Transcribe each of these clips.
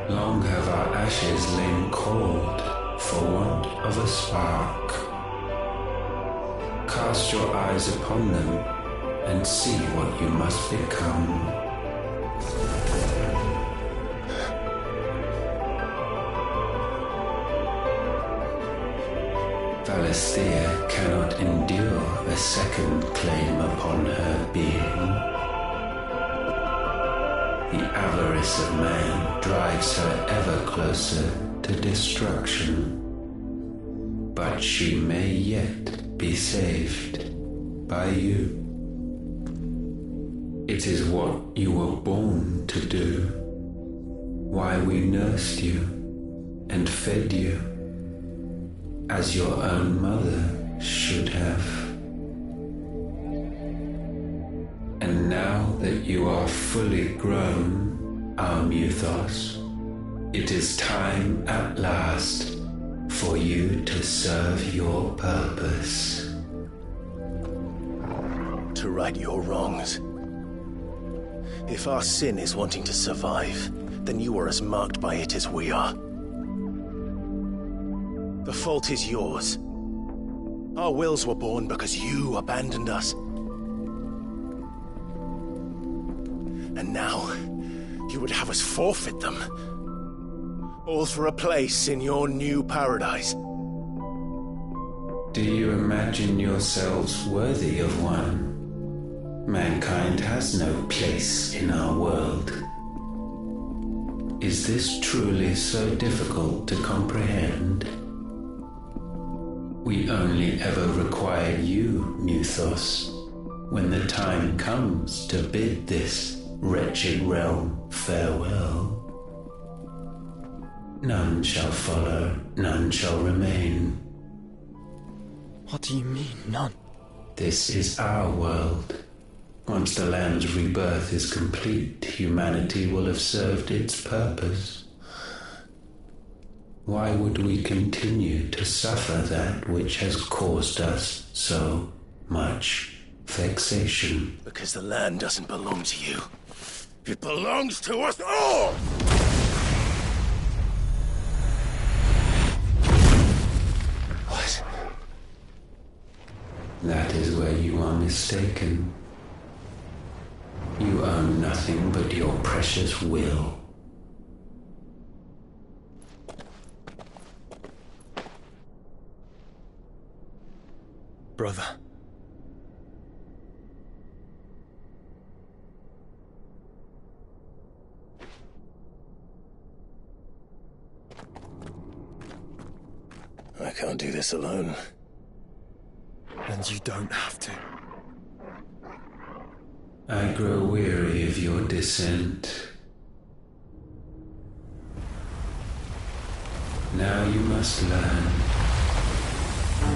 Long have our ashes lain cold for want of a spark. Cast your eyes upon them and see what you must become. Valisthea cannot endure a second claim upon her being. The avarice of man drives her ever closer to destruction. But she may yet be saved by you. It is what you were born to do, why we nursed you and fed you, as your own mother should have. And now that you are fully grown, our Muthos, it is time at last for you to serve your purpose. To right your wrongs. If our sin is wanting to survive, then you are as marked by it as we are. The fault is yours. Our wills were born because you abandoned us. And now, you would have us forfeit them. All for a place in your new paradise. Do you imagine yourselves worthy of one? Mankind has no place in our world. Is this truly so difficult to comprehend? We only ever require you, Muthos, when the time comes to bid this wretched realm farewell. None shall follow, none shall remain. What do you mean, none? This is our world. Once the land's rebirth is complete, humanity will have served its purpose. Why would we continue to suffer that which has caused us so much vexation? Because the land doesn't belong to you. It belongs to us all! What? That is where you are mistaken. You own nothing but your precious will. Brother. I can't do this alone. And you don't have to. I grow weary of your dissent. Now you must learn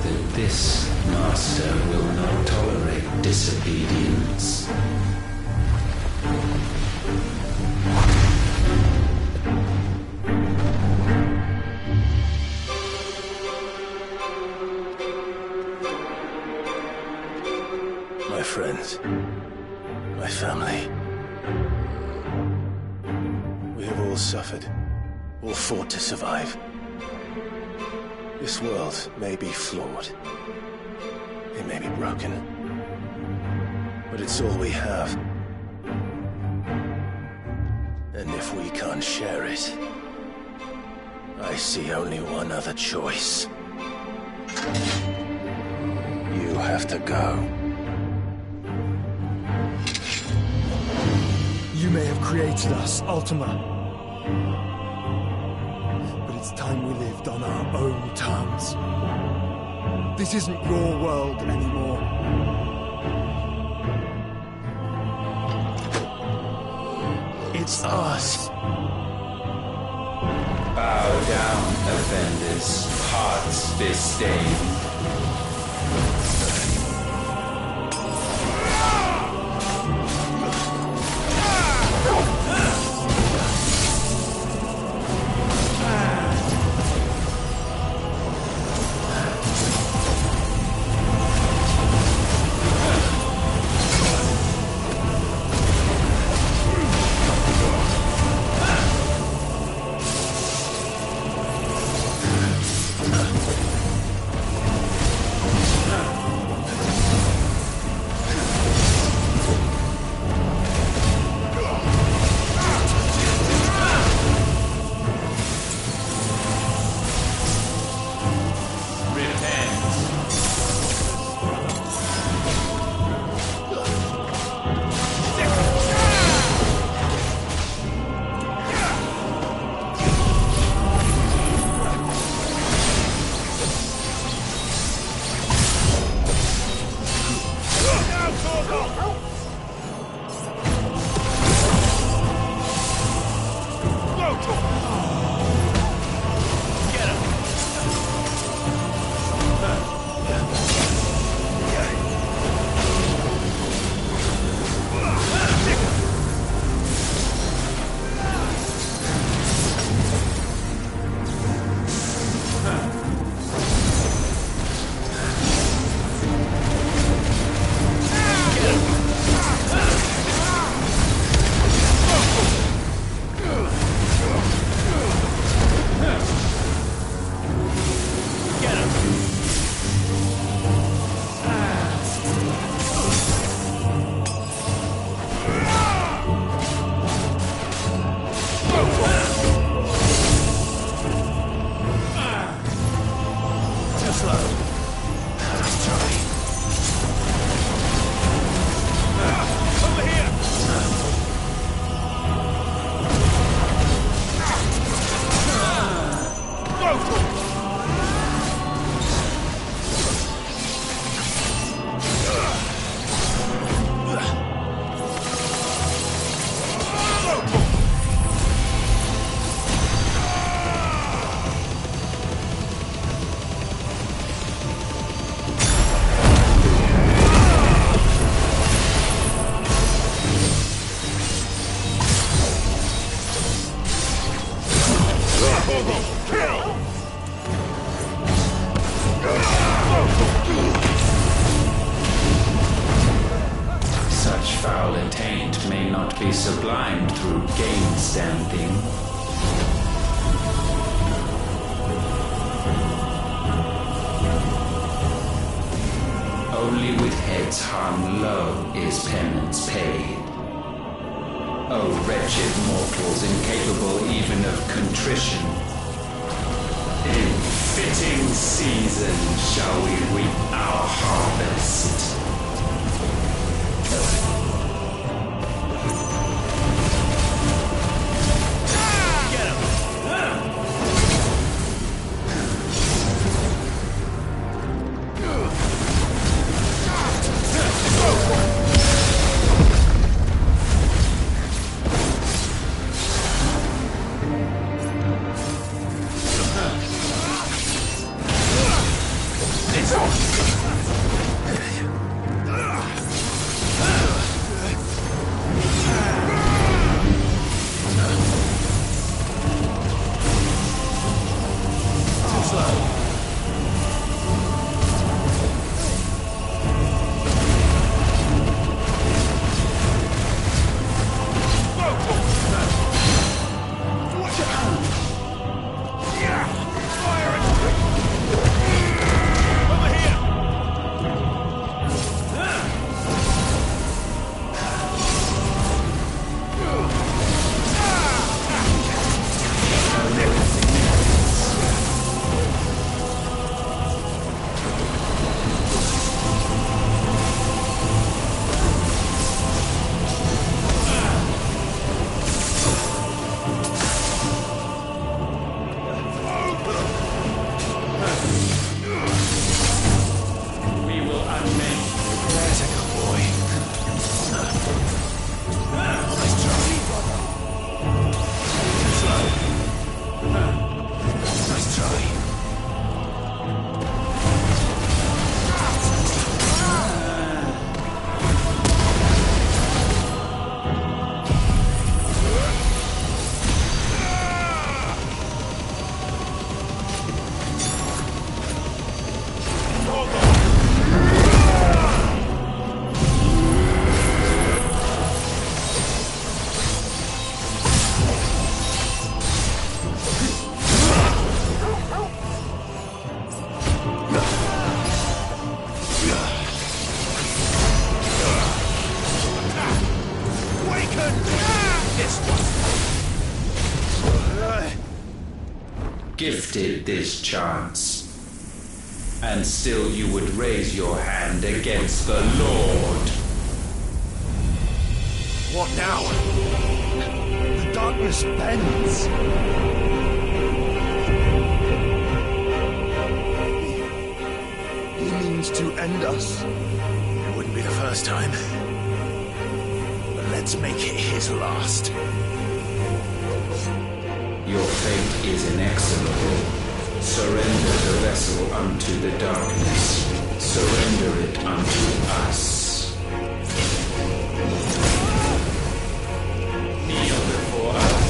that this master will not tolerate disobedience. My friends, my family. We have all suffered, all fought to survive. This world may be flawed. It may be broken. But it's all we have. And if we can't share it, I see only one other choice. You have to go. You may have created us, Ultima. But it's time we lived on our own terms. This isn't your world anymore. It's ours. Bow down, offenders, hearts disdain. Such foul attaint may not be sublimed through gain-standing. Only with heads hung low is penance paid. O wretched mortals, incapable even of contrition, in fitting season shall we reap our harvest. Gifted this chance, and still you would raise your hand against the Lord. What now? The darkness bends. He means to end us. It wouldn't be the first time. But let's make it his last. Your fate is inexorable. Surrender the vessel unto the darkness. Surrender it unto us. Kneel before us.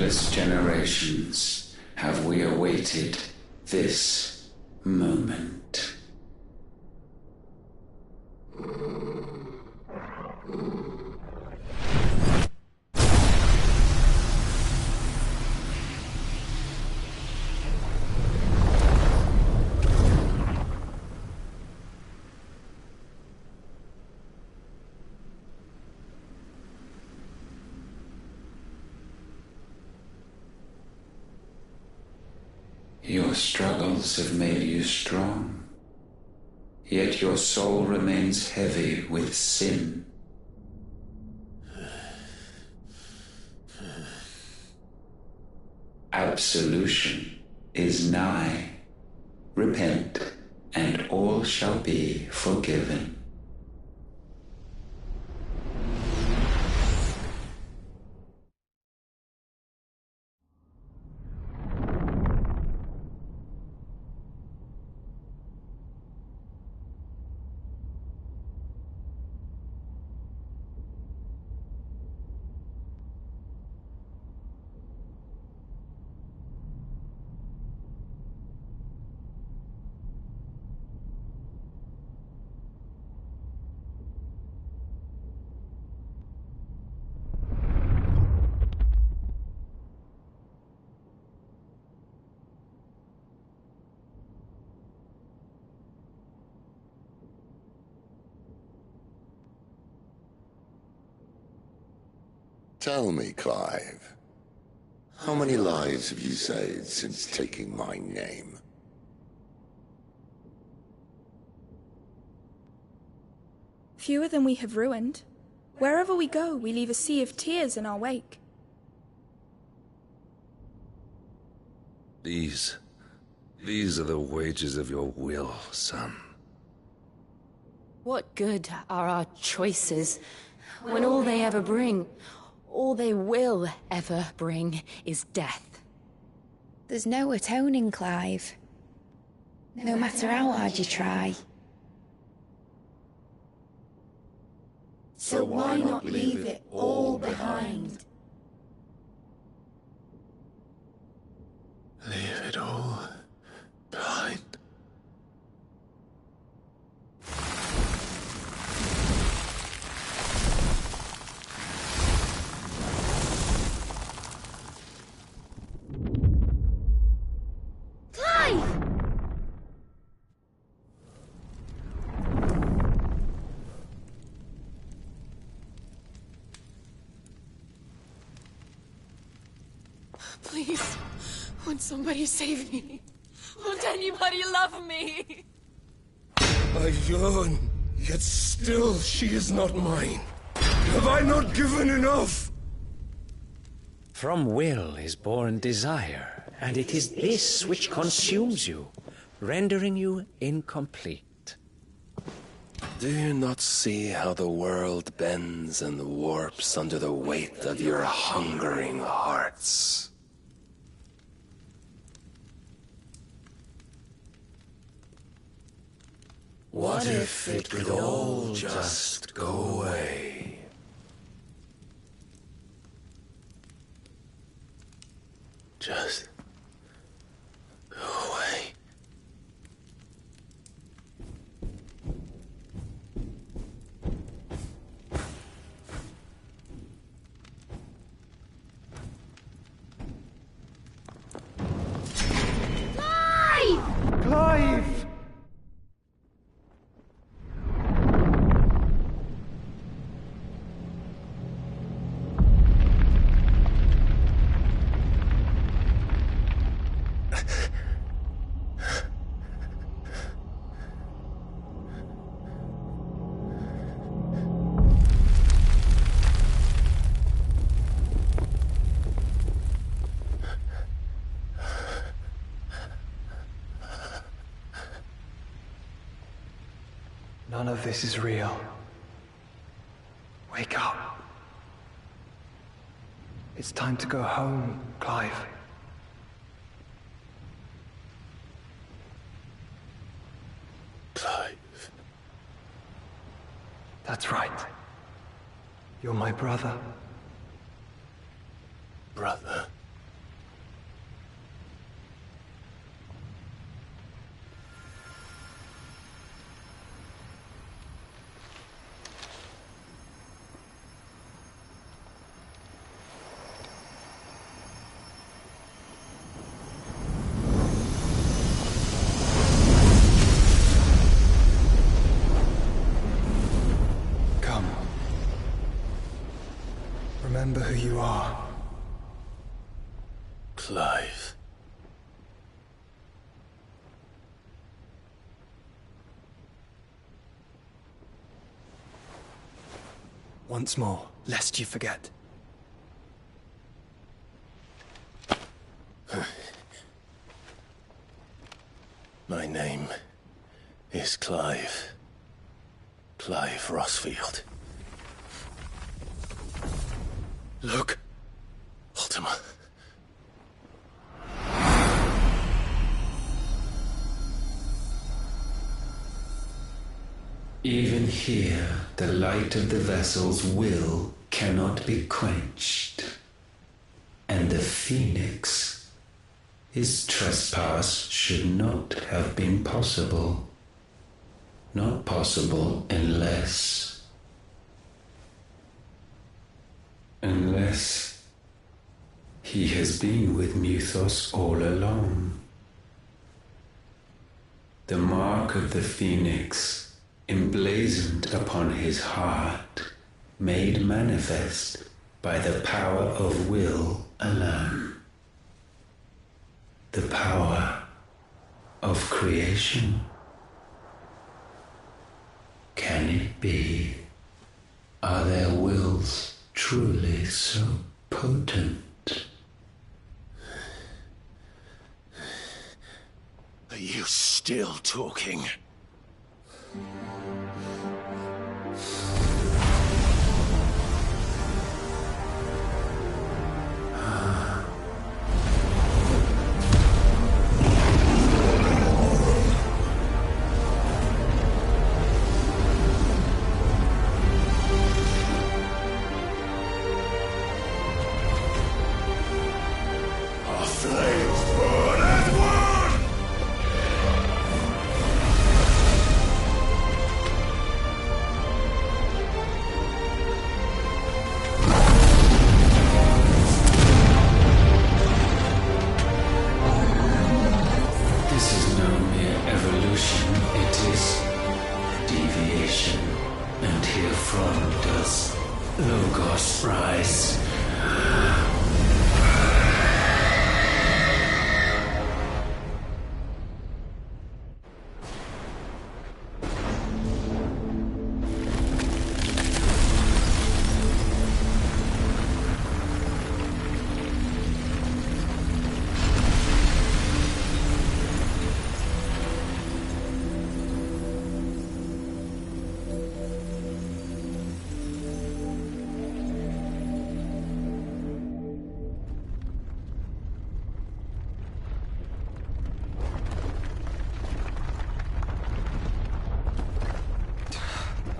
countless generations have we awaited this moment. Your struggles have made you strong, yet your soul remains heavy with sin. Absolution is nigh. Repent, and all shall be forgiven. Tell me, Clive, how many lives have you saved since taking my name? Fewer than we have ruined. Wherever we go, we leave a sea of tears in our wake. These are the wages of your will, son. What good are our choices when all they ever bring, all they will ever bring, is death? There's no atoning, Clive. No matter how hard you try. So why not leave it all behind? Leave it all behind. Please, won't somebody save me? Won't anybody love me? I yearn, yet still she is not mine. Have I not given enough? From will is born desire, and it is this which consumes you, rendering you incomplete. Do you not see how the world bends and warps under the weight of your hungering hearts? What if it could all just go away? Just go away. Clive! None of this is real. Wake up. It's time to go home, Clive. Clive. That's right. You're my brother. Brother. remember who you are. Clive. Once more, lest you forget. My name is Clive. Clive Rossfield. Look, Ultima. Even here, the light of the vessel's will cannot be quenched. And the Phoenix, his trespass should not have been possible. Not possible unless he has been with Muthos all along. The mark of the Phoenix, emblazoned upon his heart, made manifest by the power of will alone. The power of creation. Can it be? Are their wills truly so potent? Are you still talking?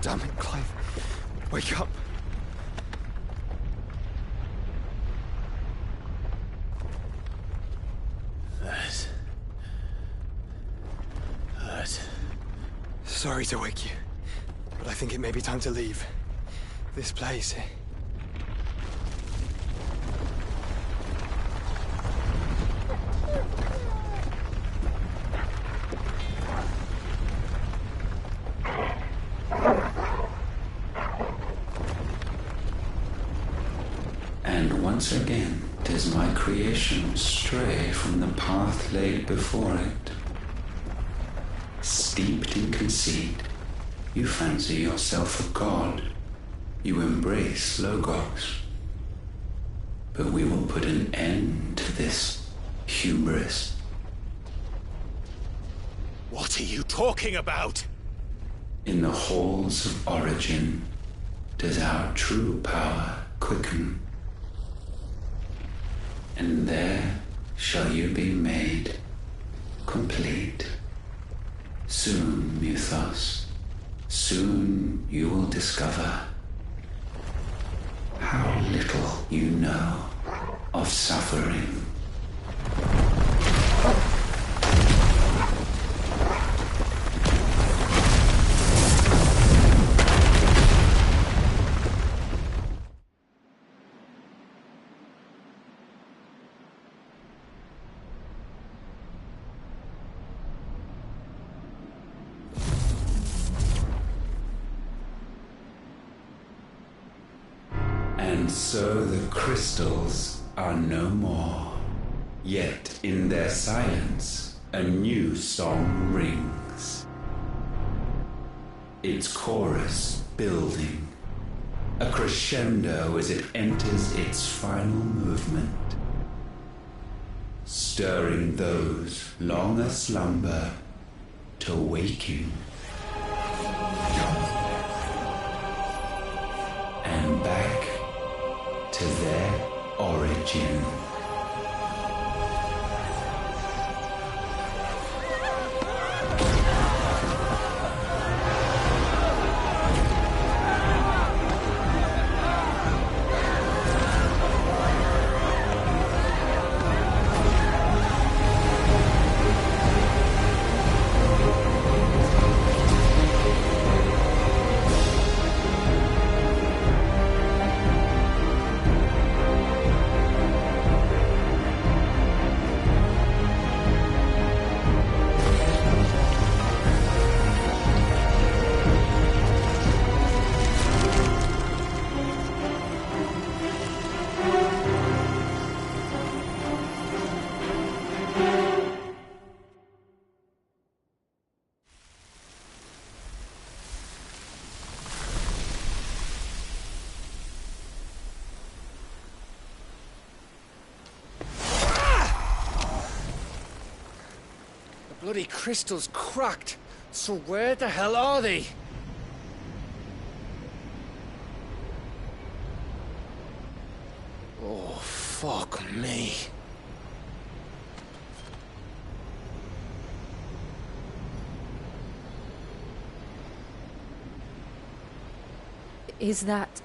Damn it, Clive. Wake up. That. Sorry to wake you, but I think it may be time to leave. This place. And once again does my creation stray from the path laid before it. Steeped in conceit, you fancy yourself a god. You embrace Logos. But we will put an end to this hubris. What are you talking about? In the halls of origin does our true power quicken. And there shall you be made complete. Soon, Muthos, soon you will discover how little you know of suffering. And And so the crystals are no more. Yet in their silence, a new song rings. Its chorus building, a crescendo as it enters its final movement, stirring those long aslumber to waking and back to their origin. Bloody crystal's cracked. So where the hell are they? Oh, fuck me. Is that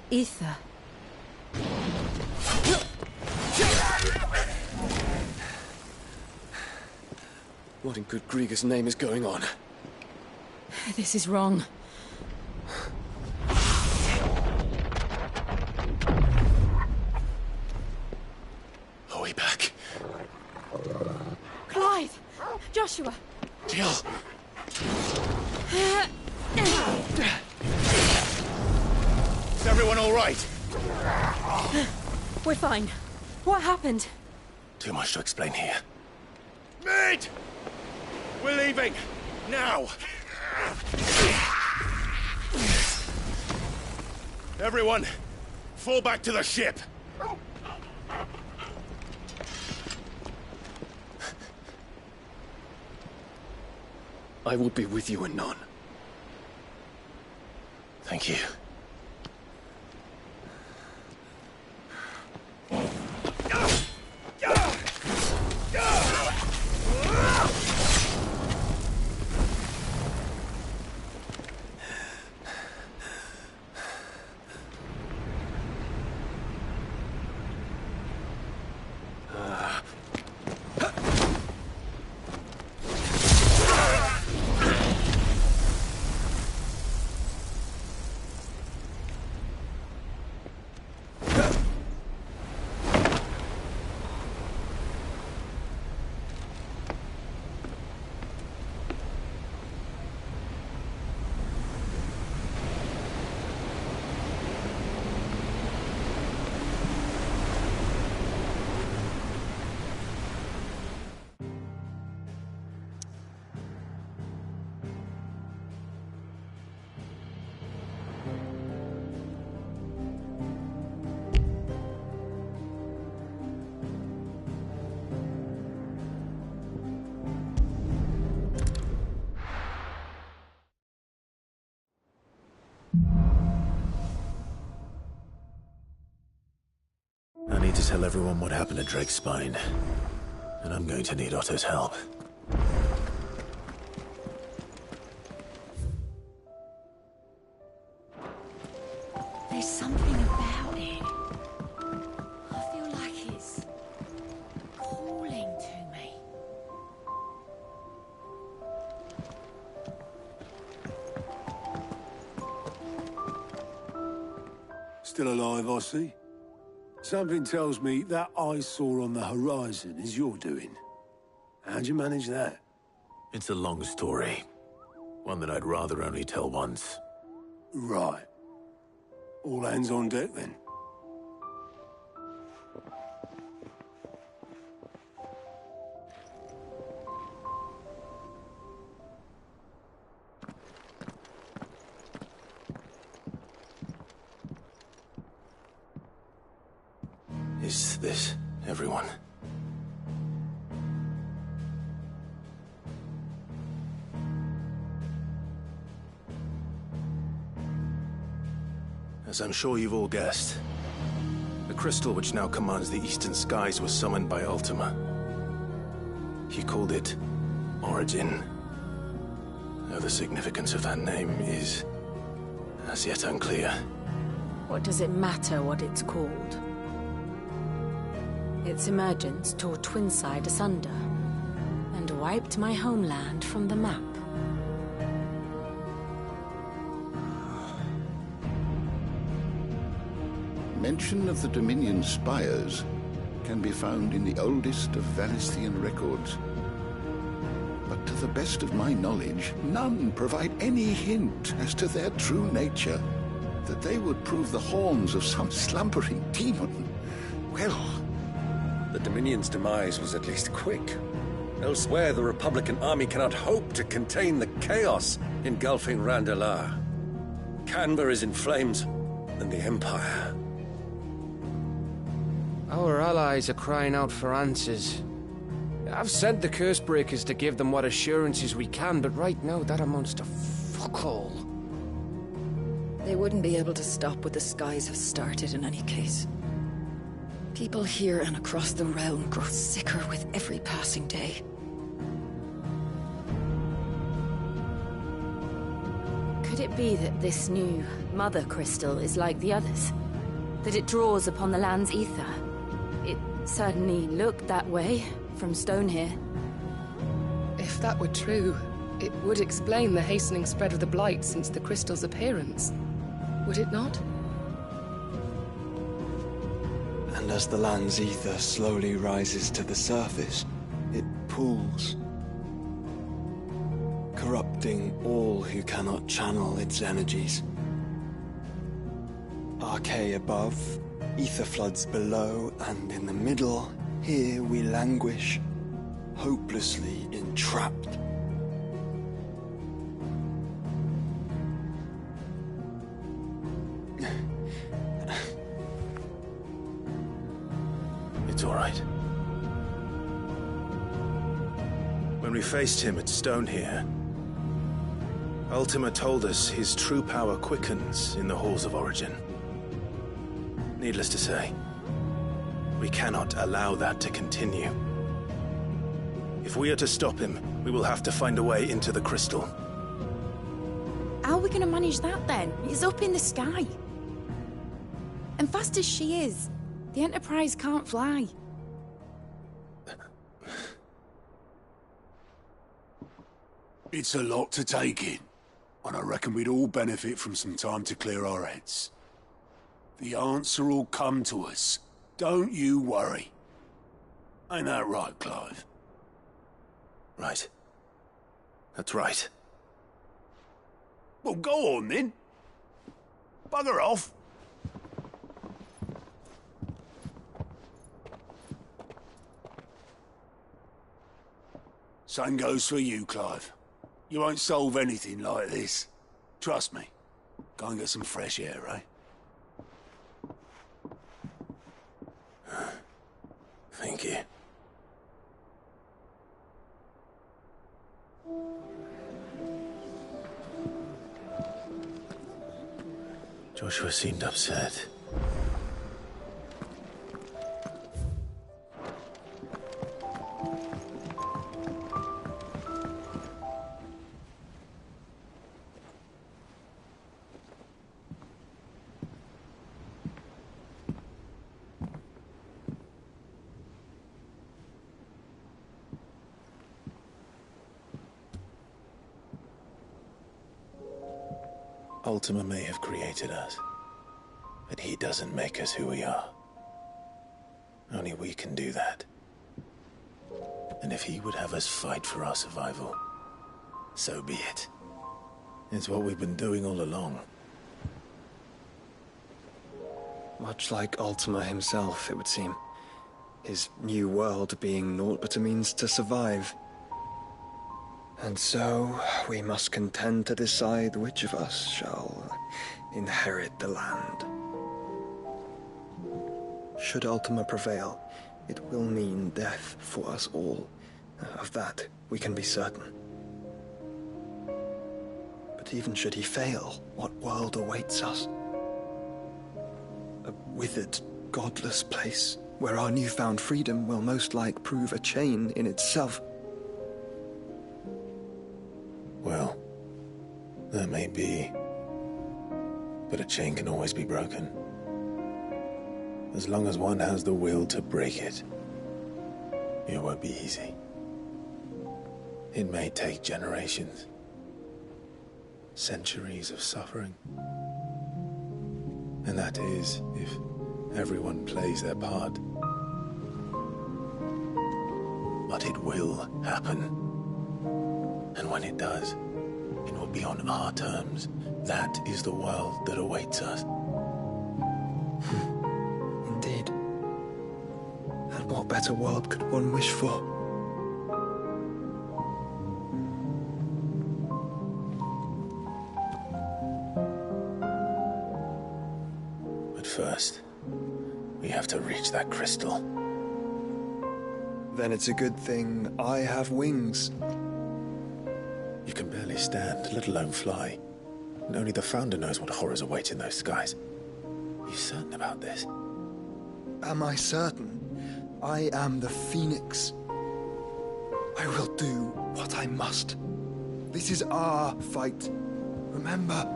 ether? What in good Grieger's name is going on? This is wrong. Are we back? Clive! Joshua! Jill! Is everyone all right? We're fine. What happened? Too much to explain here. Mid! We're leaving! Now! Everyone, fall back to the ship! I will be with you anon. Thank you. I need to tell everyone what happened at Drake's Spine. And I'm going to need Otto's help. There's something about it. I feel like it's calling to me. Still alive, I see. Something tells me that I saw on the horizon is your doing. How'd you manage that? It's a long story. One that I'd rather only tell once. Right. All hands on deck, then. Is this everyone? As I'm sure you've all guessed, the crystal which now commands the eastern skies was summoned by Ultima. He called it Origin. Though the significance of that name is as yet unclear. What does it matter what it's called? Its emergence tore Twinside asunder, and wiped my homeland from the map. Mention of the Dominion spires can be found in the oldest of Valisthian records. But to the best of my knowledge, none provide any hint as to their true nature. That they would prove the horns of some slumbering demon. Well, the Dominion's demise was at least quick. Elsewhere, the Republican army cannot hope to contain the chaos engulfing Randalar. Canberra is in flames, and the Empire. Our allies are crying out for answers. I've sent the Cursebreakers to give them what assurances we can, but right now that amounts to fuck all. They wouldn't be able to stop what the skies have started in any case. People here and across the realm grow sicker with every passing day. Could it be that this new Mother Crystal is like the others? That it draws upon the land's ether? It certainly looked that way from stone here. If that were true, it would explain the hastening spread of the Blight since the crystal's appearance. Would it not? And as the land's ether slowly rises to the surface, it pools, corrupting all who cannot channel its energies. Archay above, ether floods below, and in the middle, here we languish, hopelessly entrapped. It's all right. When we faced him at Stone here, Ultima told us his true power quickens in the halls of Origin. Needless to say, we cannot allow that to continue. If we are to stop him, we will have to find a way into the crystal. How are we going to manage that then? It's up in the sky. And fast as she is, the Enterprise can't fly. It's a lot to take in, and I reckon we'd all benefit from some time to clear our heads. The answer will come to us. Don't you worry. Ain't that right, Clive? Right. That's right. Well, go on then. Bugger off. Same goes for you, Clive. You won't solve anything like this. Trust me. Go and get some fresh air, eh? Thank you. Joshua seemed upset. Ultima may have created us, but he doesn't make us who we are. Only we can do that. And if he would have us fight for our survival, so be it. It's what we've been doing all along. Much like Ultima himself, it would seem. His new world being naught but a means to survive. And so, we must contend to decide which of us shall inherit the land. Should Ultima prevail, it will mean death for us all. Of that, we can be certain. But even should he fail, what world awaits us? A withered, godless place, where our newfound freedom will most like prove a chain in itself. Well, that may be. But a chain can always be broken. As long as one has the will to break it. It won't be easy. It may take generations. Centuries of suffering. And that is if everyone plays their part. But it will happen. And when it does, it will be on our terms. That is the world that awaits us. Indeed. And what better world could one wish for? But first, we have to reach that crystal. Then it's a good thing I have wings. You can barely stand, let alone fly. And only the Founder knows what horrors await in those skies. Are you certain about this? Am I certain? I am the Phoenix. I will do what I must. This is our fight. Remember?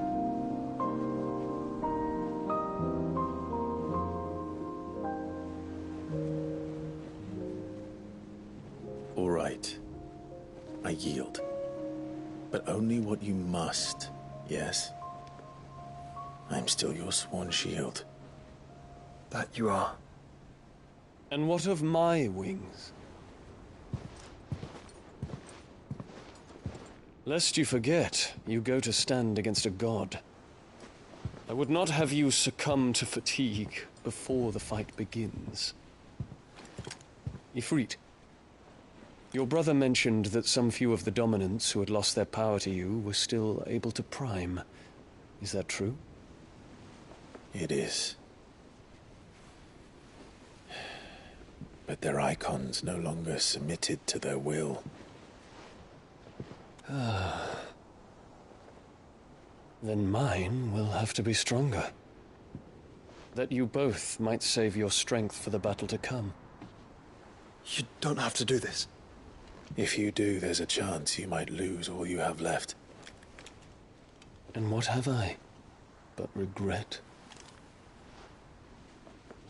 All right. I yield. But only what you must, yes? I'm still your sworn shield. That you are. And what of my wings? Lest you forget, you go to stand against a god. I would not have you succumb to fatigue before the fight begins. Ifrit, your brother mentioned that some few of the dominants who had lost their power to you were still able to prime. Is that true? It is. But their icons no longer submitted to their will. Then mine will have to be stronger. That you both might save your strength for the battle to come. You don't have to do this. If you do, there's a chance you might lose all you have left. And what have I but regret?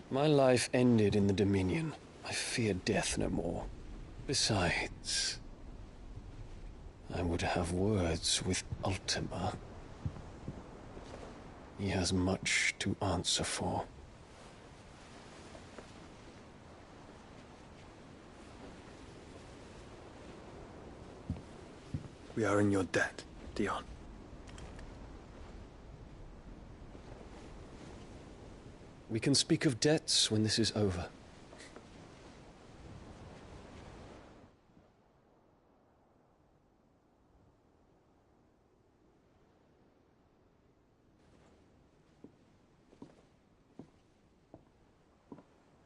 My life ended in the Dominion. I fear death no more. Besides, I would have words with Ultima. He has much to answer for. We are in your debt, Dion. We can speak of debts when this is over.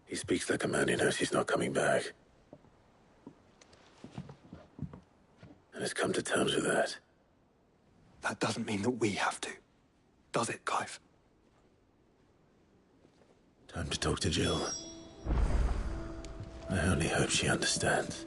He speaks like a man who knows he's not coming back. And has come to terms with that. That doesn't mean that we have to, does it, Clive? Time to talk to Jill. I only hope she understands.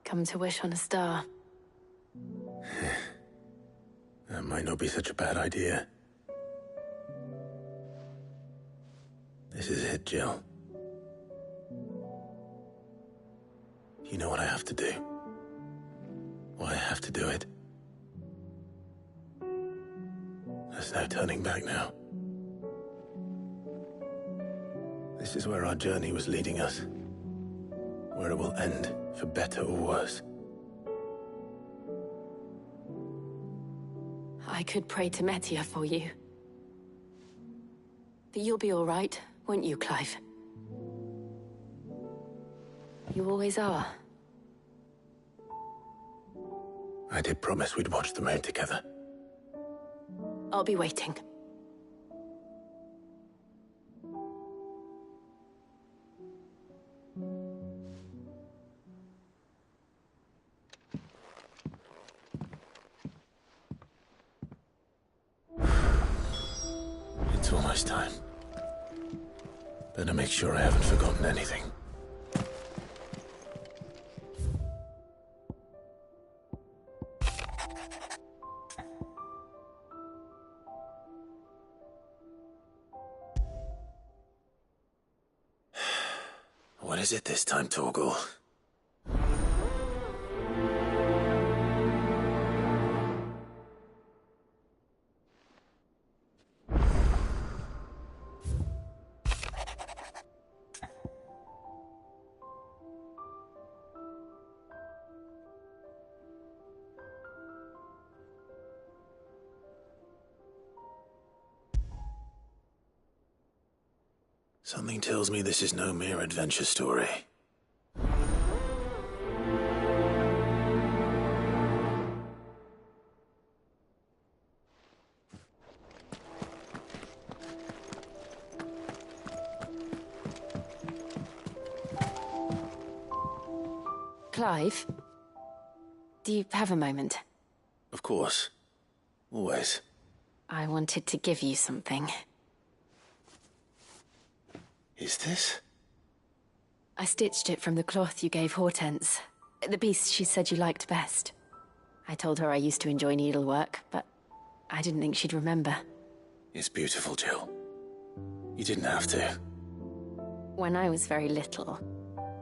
Come to wish on a star. That might not be such a bad idea. This is it, Jill. You know what I have to do. Why I have to do it. There's no turning back now. This is where our journey was leading us. Where it will end, for better or worse. I could pray to Metia for you. But you'll be all right, won't you, Clive? You always are. I did promise we'd watch the moon together. I'll be waiting. It's almost time. Better make sure I haven't forgotten anything. What is it this time, Torgal? Something tells me this is no mere adventure story. Clive? Do you have a moment? Of course. Always. I wanted to give you something. Is this? I stitched it from the cloth you gave Hortense. The piece she said you liked best. I told her I used to enjoy needlework, but I didn't think she'd remember. It's beautiful, Jill. You didn't have to. When I was very little,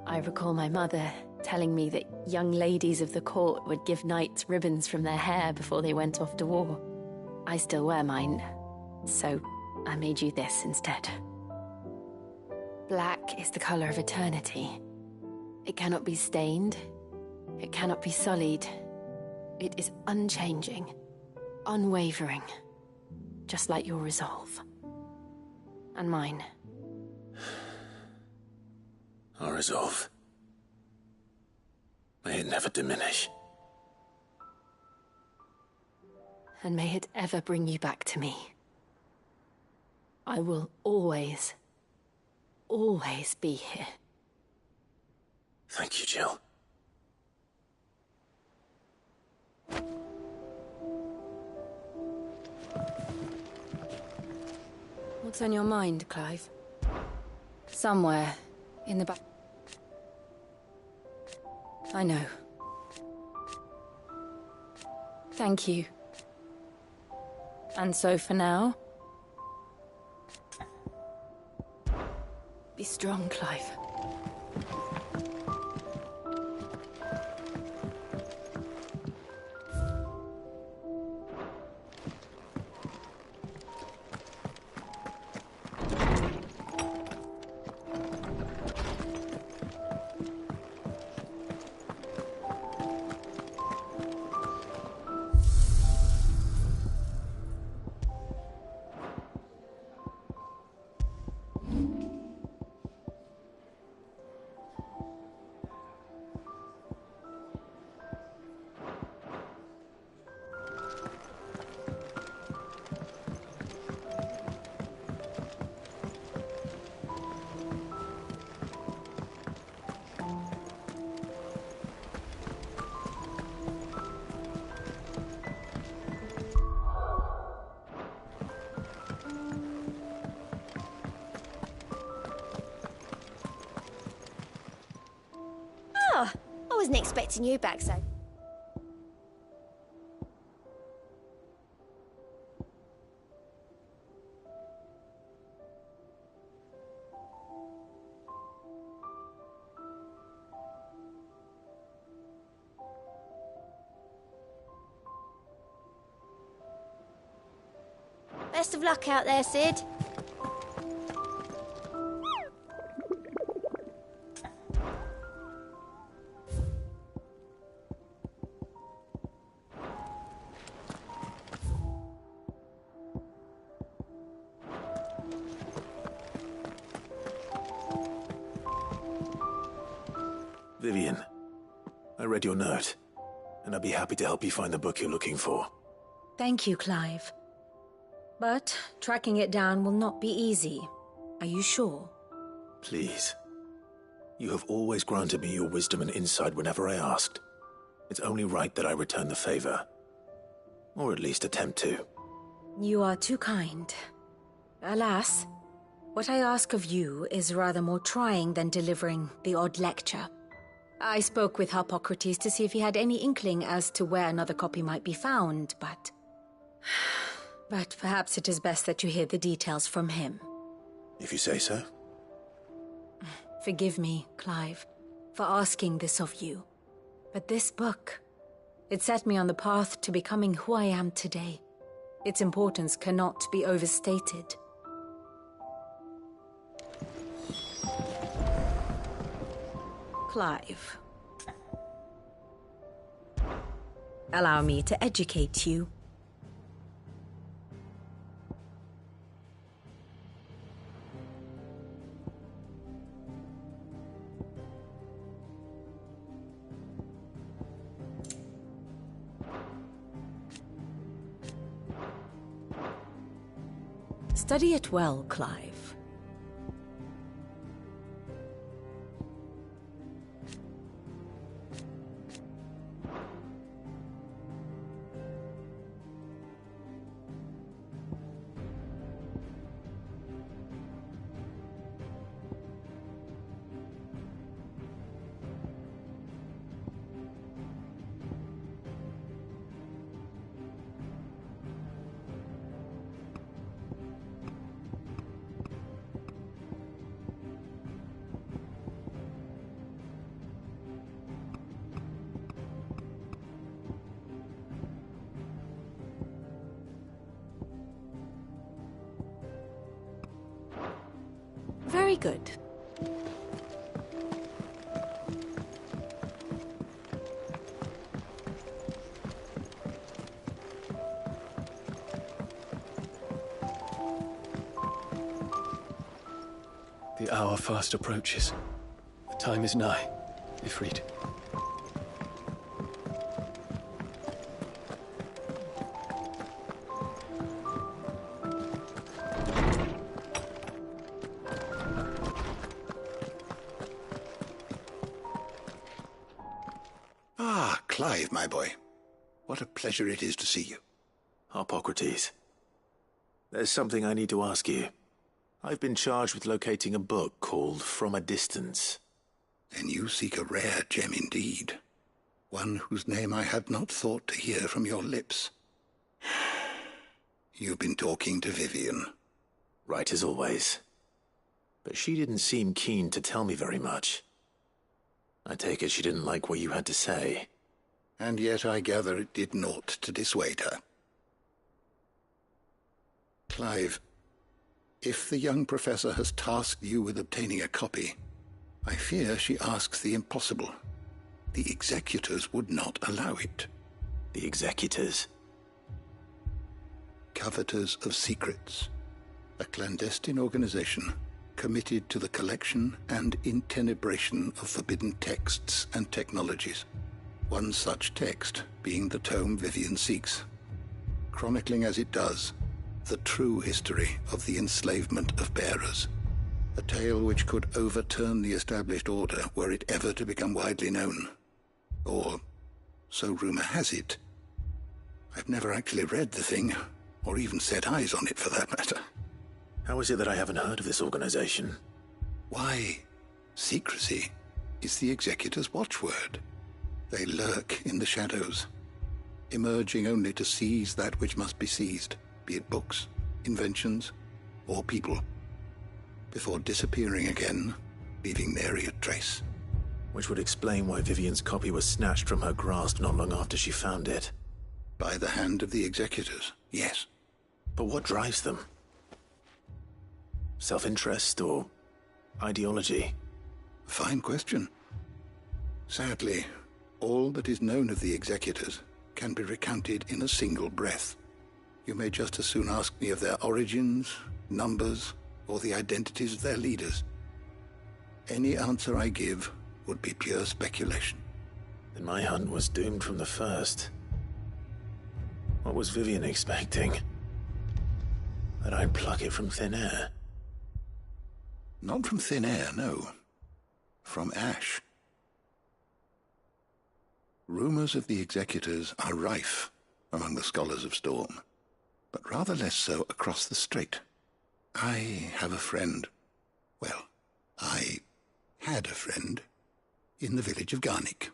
I recall my mother telling me that young ladies of the court would give knights ribbons from their hair before they went off to war. I still wear mine, so I made you this instead. Black is the color of eternity. It cannot be stained. It cannot be sullied. It is unchanging, unwavering, just like your resolve. And mine. Our resolve. May it never diminish. And may it ever bring you back to me. I will always be here. Thank you, Jill. What's on your mind, Clive? Somewhere in the back. I know. Thank you. And so for now, be strong, Clive. Oh, I wasn't expecting you back so. Best of luck out there, Sid. Vivian, I read your note, and I'd be happy to help you find the book you're looking for. Thank you, Clive. But tracking it down will not be easy. Are you sure? Please. You have always granted me your wisdom and insight whenever I asked. It's only right that I return the favor. Or at least attempt to. You are too kind. Alas, what I ask of you is rather more trying than delivering the odd lecture. I spoke with Harpocrates to see if he had any inkling as to where another copy might be found, but perhaps it is best that you hear the details from him. If you say so. Forgive me, Clive, for asking this of you. But this book, it set me on the path to becoming who I am today. Its importance cannot be overstated. Clive. Allow me to educate you. Study it well, Clive. Very good. The hour fast approaches. The time is nigh. Ifrit. Clive, my boy. What a pleasure it is to see you. Harpocrates. There's something I need to ask you. I've been charged with locating a book called From a Distance. Then you seek a rare gem indeed. One whose name I had not thought to hear from your lips. You've been talking to Vivian. Right as always. But she didn't seem keen to tell me very much. I take it she didn't like what you had to say. And yet I gather it did naught to dissuade her. Clive, if the young professor has tasked you with obtaining a copy, I fear she asks the impossible. The executors would not allow it. The executors? Coveters of Secrets. A clandestine organization committed to the collection and intenebration of forbidden texts and technologies. One such text being the tome Vivian seeks, chronicling as it does the true history of the enslavement of bearers, a tale which could overturn the established order were it ever to become widely known. Or, so rumor has it. I've never actually read the thing, or even set eyes on it for that matter. How is it that I haven't heard of this organization? Why, secrecy is the executor's watchword. They lurk in the shadows, emerging only to seize that which must be seized, be it books, inventions, or people, before disappearing again, leaving nary a trace. Which would explain why Vivian's copy was snatched from her grasp not long after she found it. By the hand of the executors, yes. But what drives them? Self-interest or ideology? Fine question. Sadly, all that is known of the Executors can be recounted in a single breath. You may just as soon ask me of their origins, numbers, or the identities of their leaders. Any answer I give would be pure speculation. Then my hunt was doomed from the first. What was Vivian expecting? That I'd pluck it from thin air? Not from thin air, no. From ash. Rumors of the Executors are rife among the Scholars of Storm, but rather less so across the Strait. I have a friend. Well, I had a friend in the village of Garnick,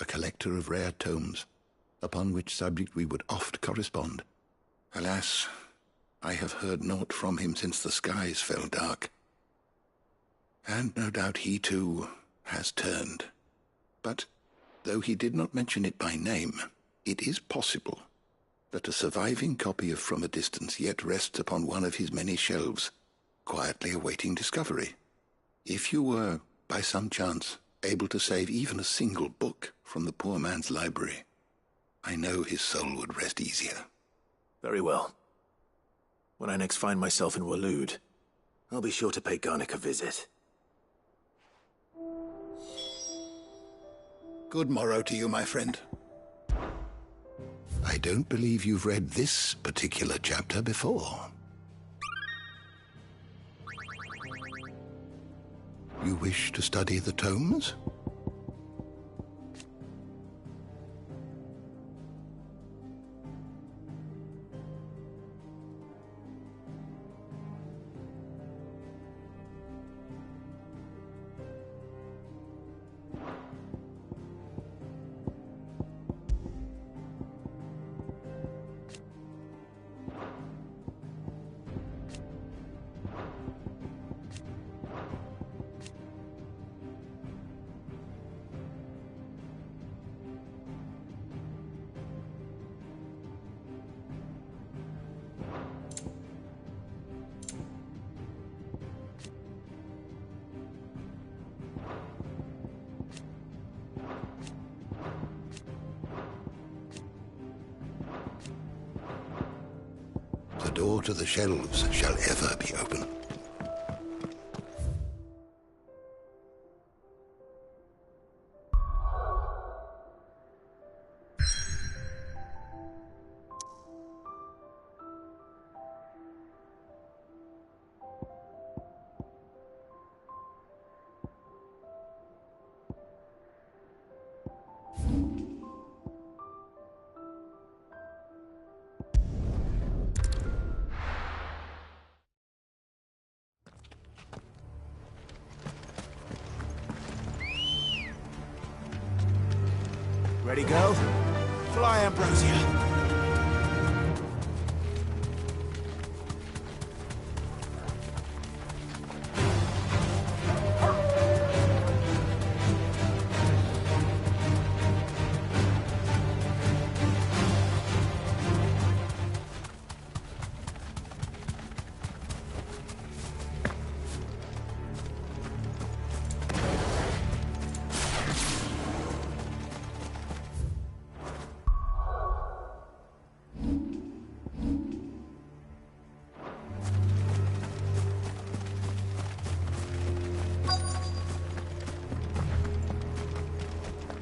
a collector of rare tomes, upon which subject we would oft correspond. Alas, I have heard naught from him since the skies fell dark. And no doubt he too has turned. But though he did not mention it by name, it is possible that a surviving copy of From a Distance yet rests upon one of his many shelves, quietly awaiting discovery. If you were, by some chance, able to save even a single book from the poor man's library, I know his soul would rest easier. Very well. When I next find myself in Waloed, I'll be sure to pay Garnick a visit. Good morrow to you, my friend. I don't believe you've read this particular chapter before. You wish to study the tomes? The door to the shelves shall ever be open. Ready, go? Fly, Ambrosia.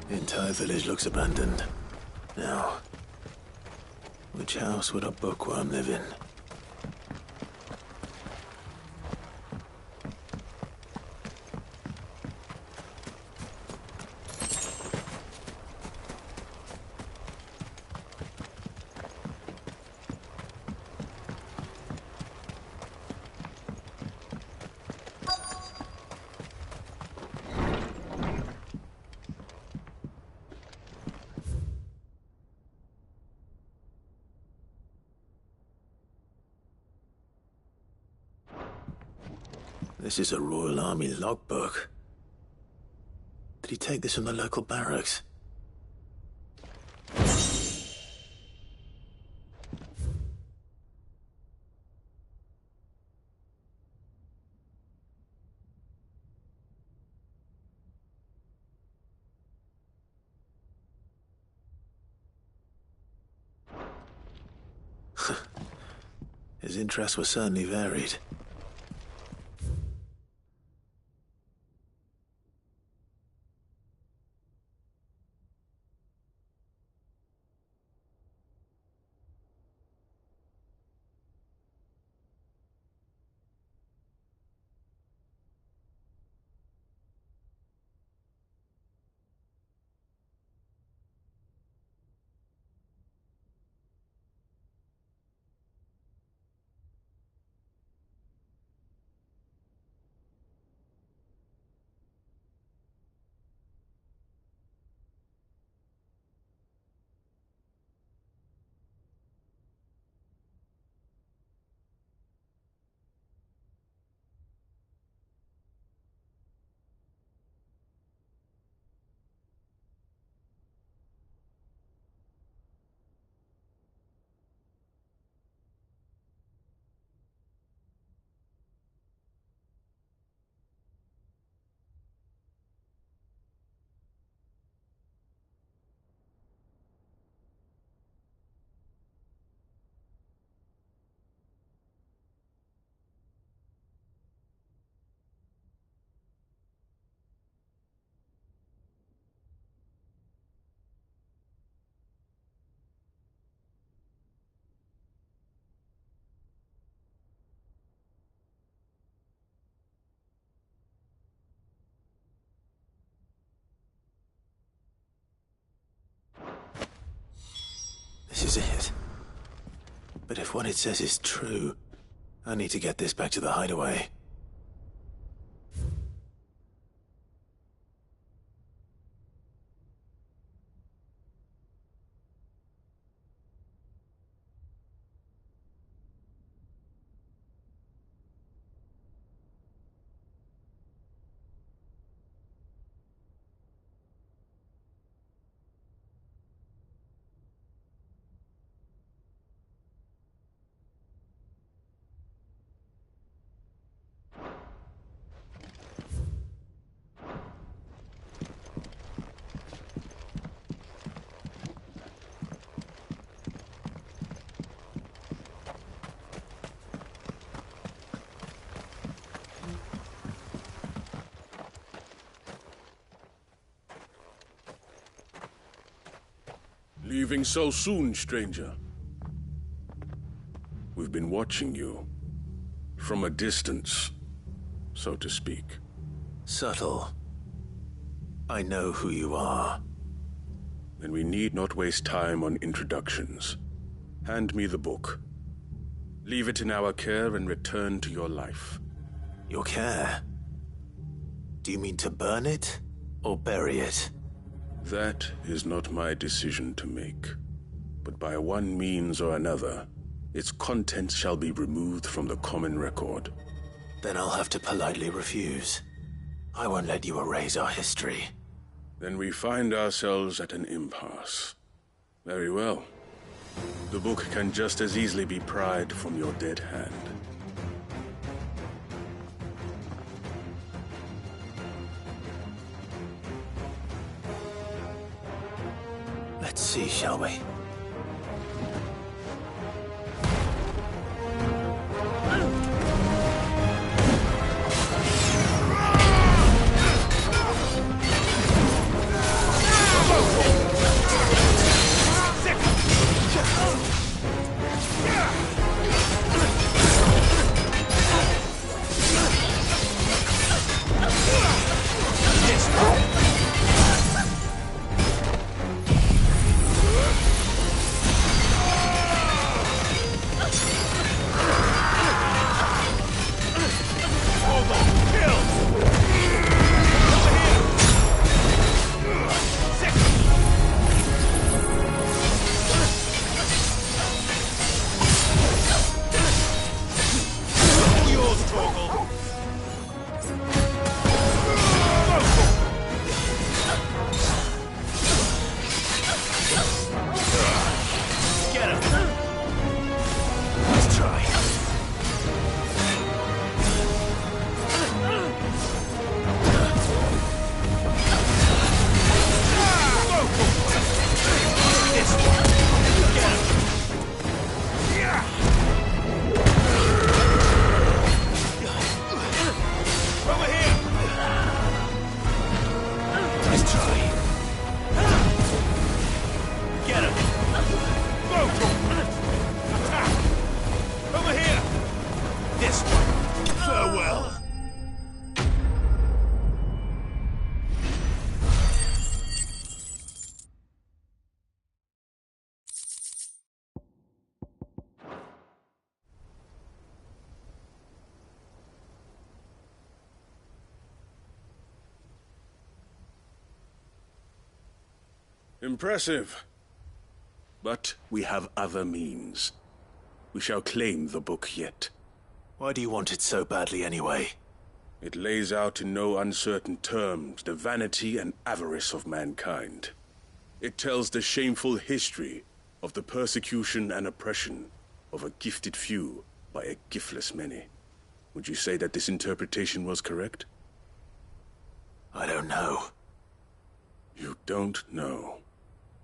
The entire village looks abandoned. Now, which house would a bookworm live in? This is a Royal Army logbook. Did he take this from the local barracks? His interests were certainly varied. This is it. But if what it says is true, I need to get this back to the hideaway. Leaving so soon, stranger? We've been watching you. From a distance, so to speak. Subtle. I know who you are. Then we need not waste time on introductions. Hand me the book. Leave it in our care and return to your life. Your care? Do you mean to burn it, or bury it? That is not my decision to make. But by one means or another, its contents shall be removed from the common record. Then I'll have to politely refuse. I won't let you erase our history. Then we find ourselves at an impasse. Very well. The book can just as easily be pried from your dead hand. Let's see, shall we? Impressive. But we have other means. We shall claim the book yet. Why do you want it so badly anyway? It lays out in no uncertain terms the vanity and avarice of mankind. It tells the shameful history of the persecution and oppression of a gifted few by a giftless many. Would you say that this interpretation was correct? I don't know. You don't know.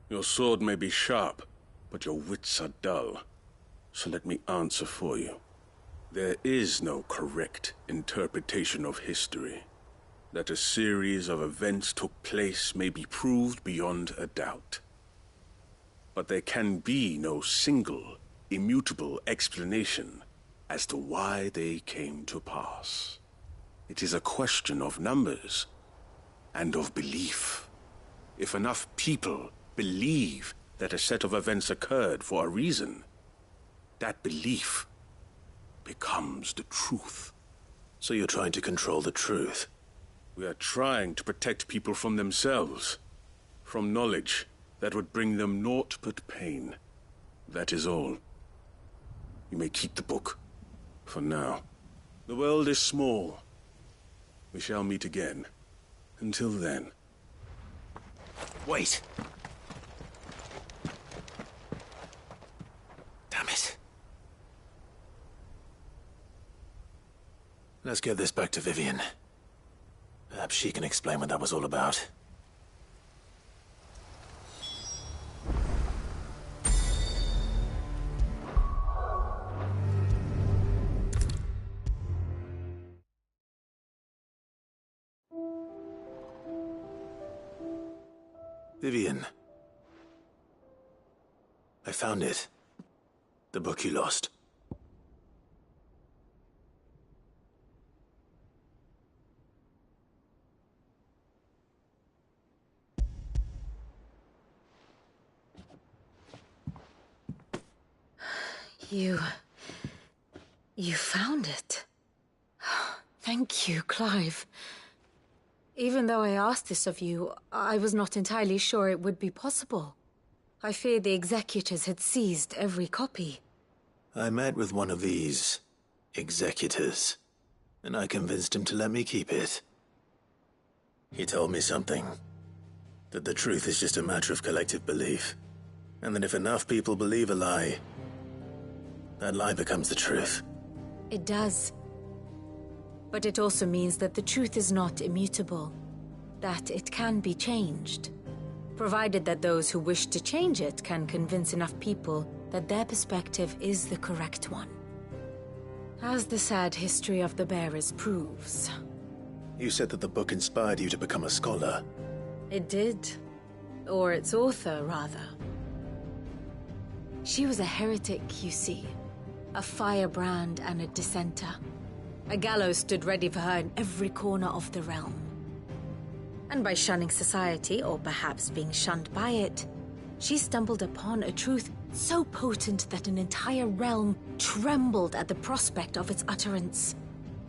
Your sword may be sharp, but your wits are dull. So let me answer for you. There is no correct interpretation of history. That a series of events took place may be proved beyond a doubt. But there can be no single, immutable explanation as to why they came to pass. It is a question of numbers and of belief. If enough people believe that a set of events occurred for a reason, that belief becomes the truth. So you're trying to control the truth? We are trying to protect people from themselves, from knowledge that would bring them naught but pain. That is all. You may keep the book, for now. The world is small. We shall meet again. Until then. Wait! Damn it. Let's get this back to Vivian. Perhaps she can explain what that was all about. Vivian. I found it. The book you lost. You found it. Thank you, Clive. Even though I asked this of you, I was not entirely sure it would be possible. I feared the executors had seized every copy. I met with one of these executors, and I convinced him to let me keep it. He told me something. That the truth is just a matter of collective belief. And that if enough people believe a lie, that lie becomes the truth. It does. But it also means that the truth is not immutable. That it can be changed. Provided that those who wish to change it can convince enough people that their perspective is the correct one. As the sad history of the bearers proves. You said that the book inspired you to become a scholar. It did. Or its author, rather. She was a heretic, you see. A firebrand and a dissenter. A gallows stood ready for her in every corner of the realm. And by shunning society, or perhaps being shunned by it, she stumbled upon a truth so potent that an entire realm trembled at the prospect of its utterance.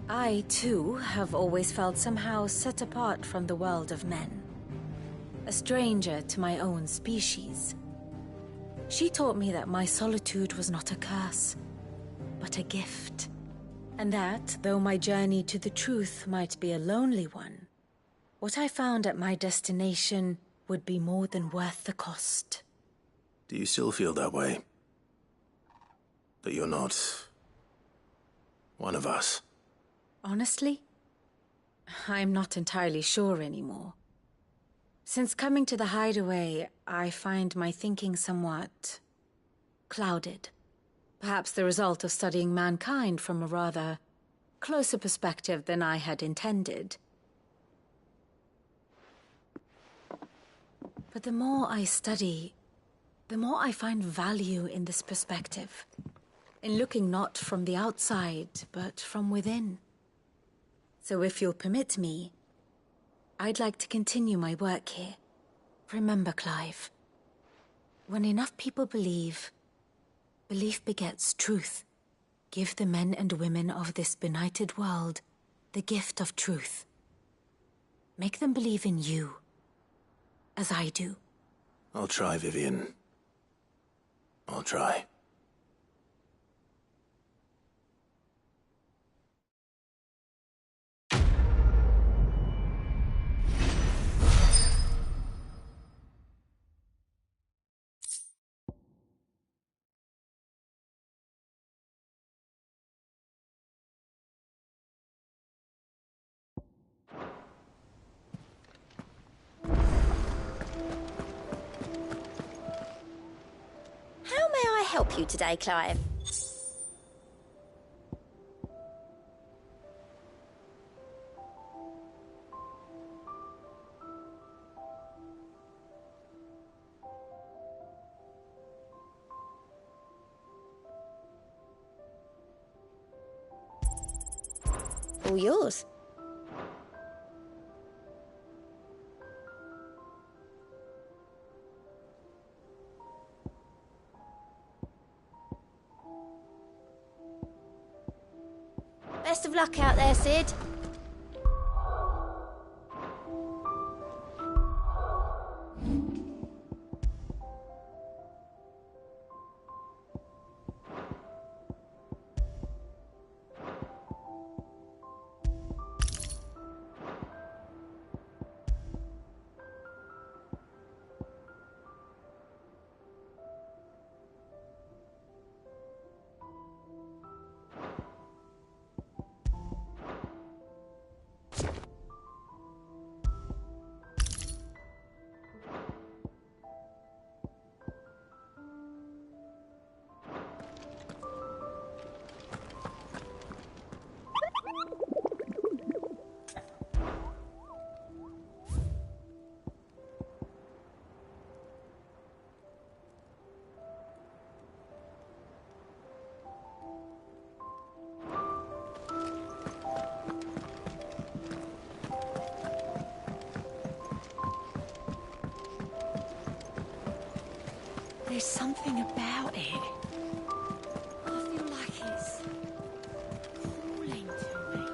I, too, have always felt somehow set apart from the world of men. A stranger to my own species. She taught me that my solitude was not a curse, but a gift. And that, though my journey to the truth might be a lonely one, what I found at my destination would be more than worth the cost. Do you still feel that way? That you're not one of us? Honestly, I'm not entirely sure anymore. Since coming to the hideaway, I find my thinking somewhat clouded. Perhaps the result of studying mankind from a rather closer perspective than I had intended. But the more I study, the more I find value in this perspective. In looking not from the outside, but from within. So if you'll permit me, I'd like to continue my work here. Remember, Clive, when enough people believe, belief begets truth. Give the men and women of this benighted world the gift of truth. Make them believe in you, as I do. I'll try, Vivian. I'll try. How may I help you today, Clive? All yours. Best of luck out there, Sid. There's something about it. I feel like it's calling to me.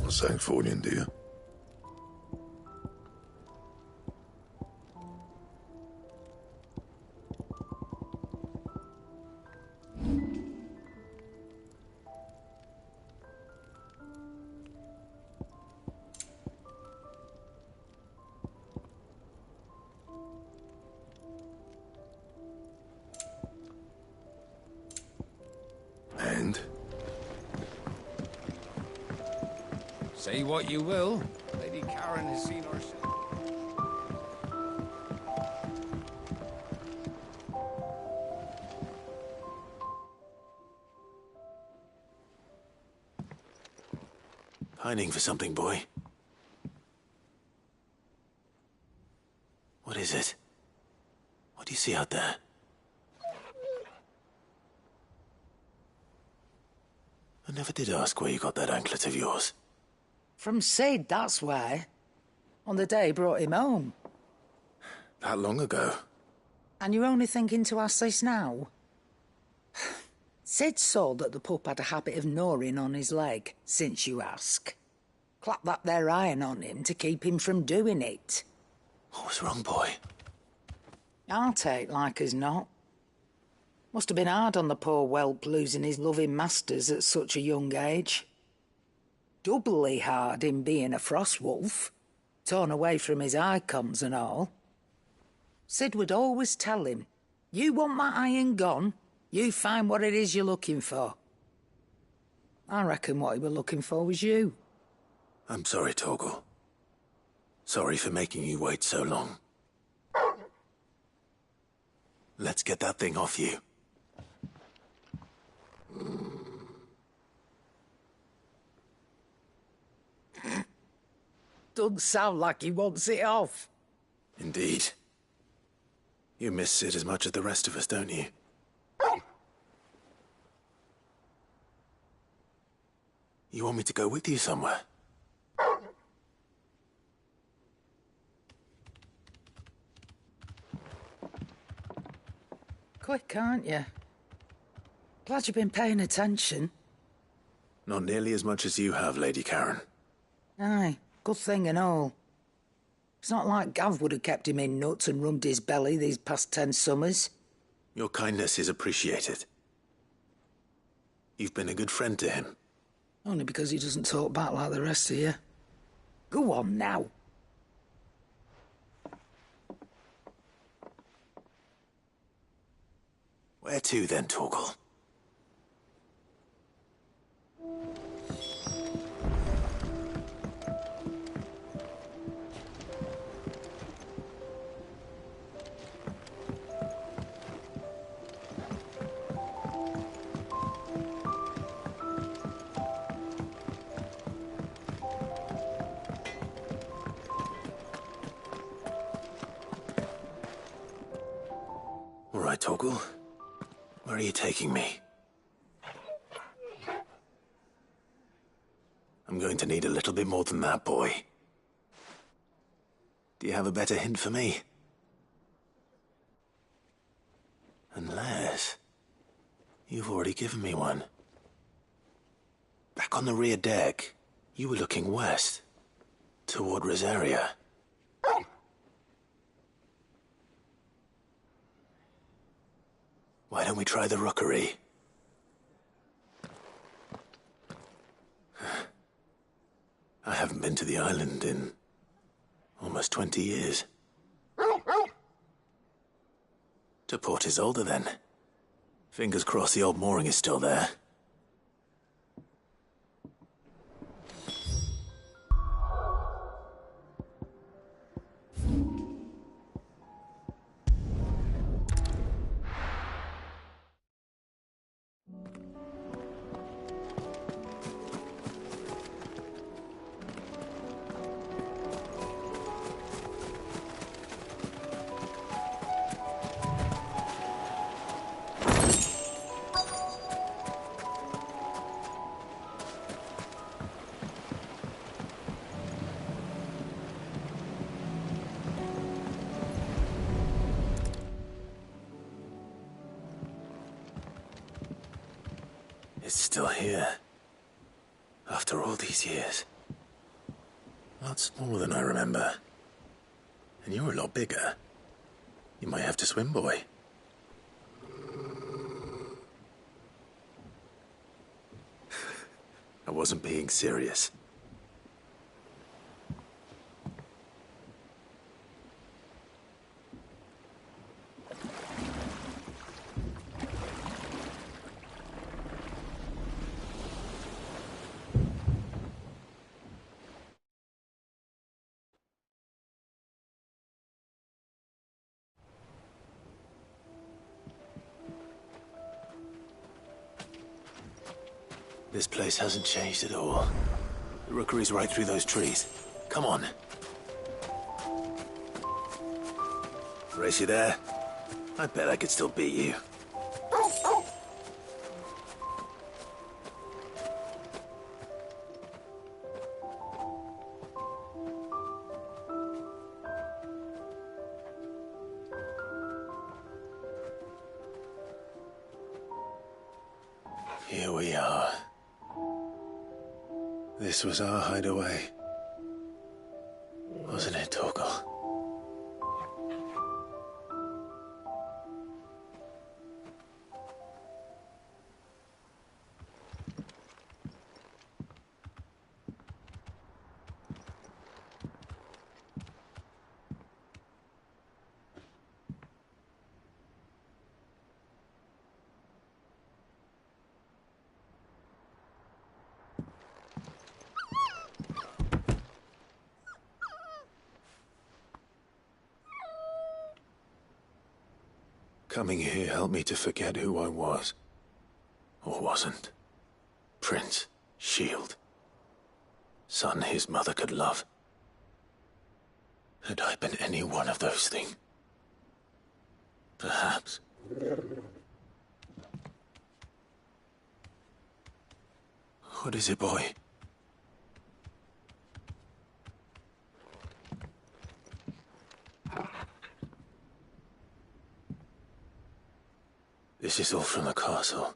Something for you, do you? And? Say what you will, Lady Karen has seen herself. Pining for something, boy. What is it? What do you see out there? I never did ask where you got that anklet of yours. From Sid, that's why. On the day he brought him home. That long ago? And you're only thinking to ask this now? Sid saw that the pup had a habit of gnawing on his leg, since you ask. Clap that there iron on him to keep him from doing it. What was wrong, boy? I'll take like as not. Must have been hard on the poor whelp losing his loving masters at such a young age. Doubly hard in being a frost wolf, torn away from his icons and all. Sid would always tell him, you want that iron gone, you find what it is you're looking for. I reckon what he were looking for was you. I'm sorry, Torgal. Sorry for making you wait so long. Let's get that thing off you. Doesn't sound like he wants it off. Indeed. You miss Sid as much as the rest of us, don't you? You want me to go with you somewhere? Quick, aren't you? Glad you've been paying attention. Not nearly as much as you have, Lady Karen. Aye, good thing and all. It's not like Gav would have kept him in nuts and rubbed his belly these past 10 summers. Your kindness is appreciated. You've been a good friend to him. Only because he doesn't talk back like the rest of you. Go on now. Where to then, Torgal? All right, Torgal. Where are you taking me? I'm going to need a little bit more than that, boy. Do you have a better hint for me? Unless... you've already given me one. Back on the rear deck, you were looking west, toward Rosaria. Why don't we try the rookery? I haven't been to the island in almost 20 years. To Port Isolde, then. Fingers crossed the old mooring is still there. It's still here. After all these years. A lot smaller than I remember. And you're a lot bigger. You might have to swim, boy. I wasn't being serious. This place hasn't changed at all. The rookery's right through those trees. Come on. Race you there? I bet I could still beat you. Here we are. This was our hideaway. Wasn't it, Torgal? Coming here helped me to forget who I was. Or wasn't. Prince, shield. Son his mother could love. Had I been any one of those things? Perhaps. What is it, boy? This is all from the castle.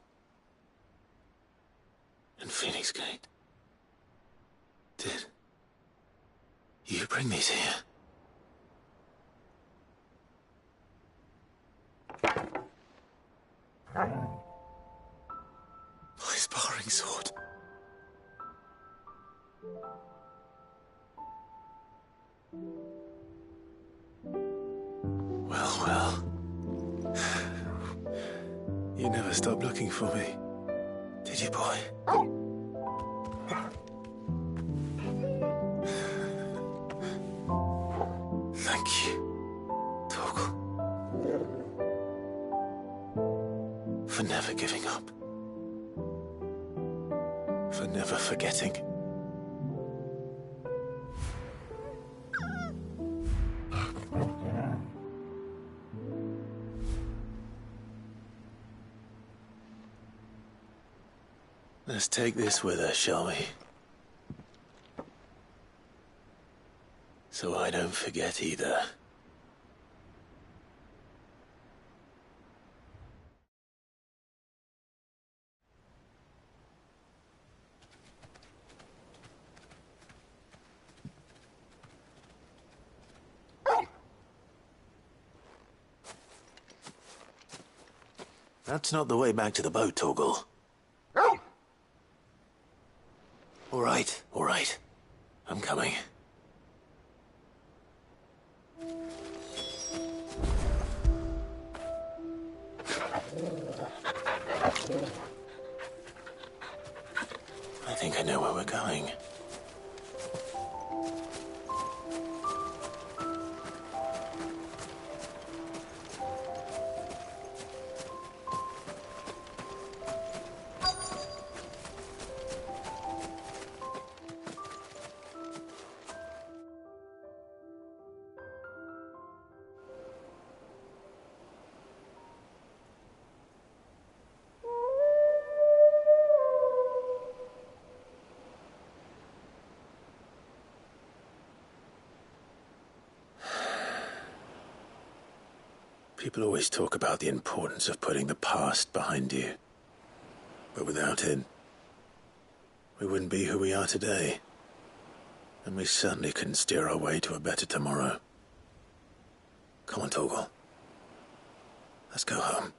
And Phoenix Gate. Did you bring these here? My sparring sword. Well. You never stopped looking for me, did you, boy? Thank you, Torgal, for never giving up, for never forgetting. Let's take this with us, shall we? So I don't forget either. That's not the way back to the boat, Torgal. All right. I'm coming. I think I know where we're going. People always talk about the importance of putting the past behind you. But without it, we wouldn't be who we are today. And we certainly couldn't steer our way to a better tomorrow. Come on, Torgal. Let's go home.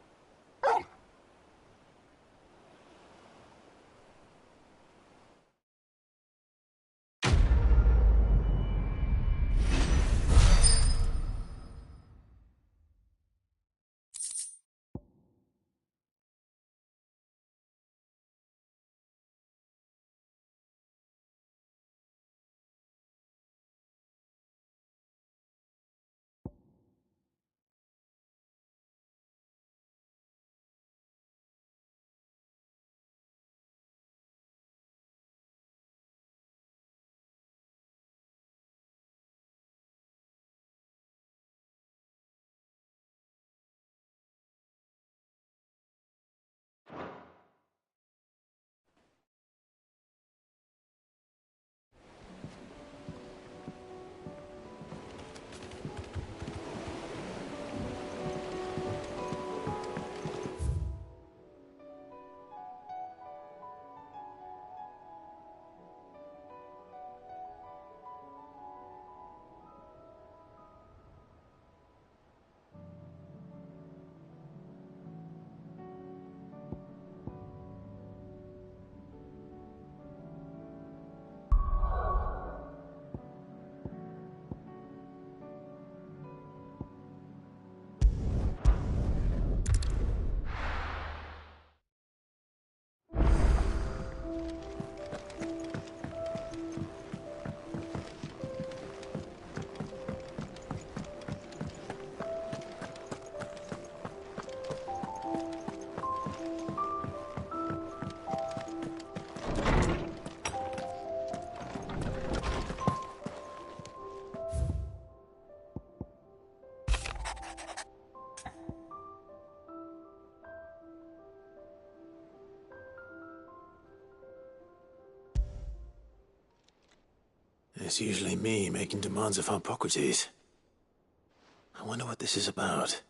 It's usually me making demands of Hippocrates. I wonder what this is about.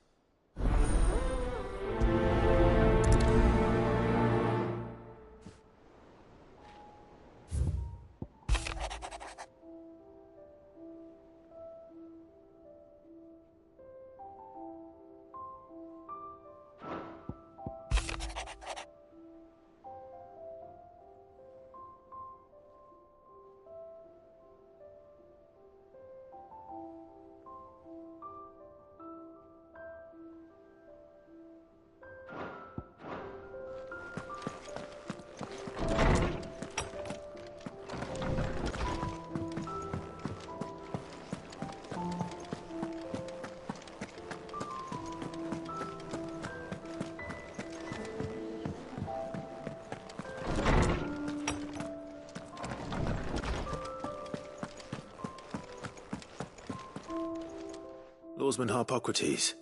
Lawsman Hippocrates.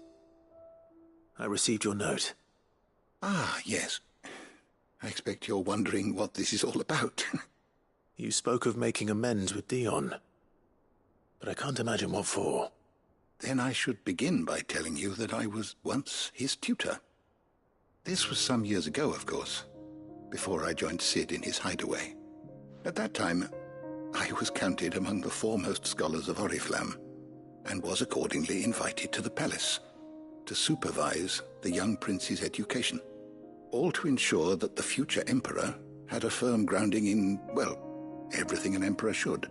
I received your note. Ah, yes. I expect you're wondering what this is all about. You spoke of making amends with Dion, but I can't imagine what for. Then I should begin by telling you that I was once his tutor. This was some years ago, of course, before I joined Cid in his hideaway. At that time, I was counted among the foremost scholars of Oriflamme, and was accordingly invited to the palace to supervise the young prince's education, all to ensure that the future emperor had a firm grounding in, well, everything an emperor should.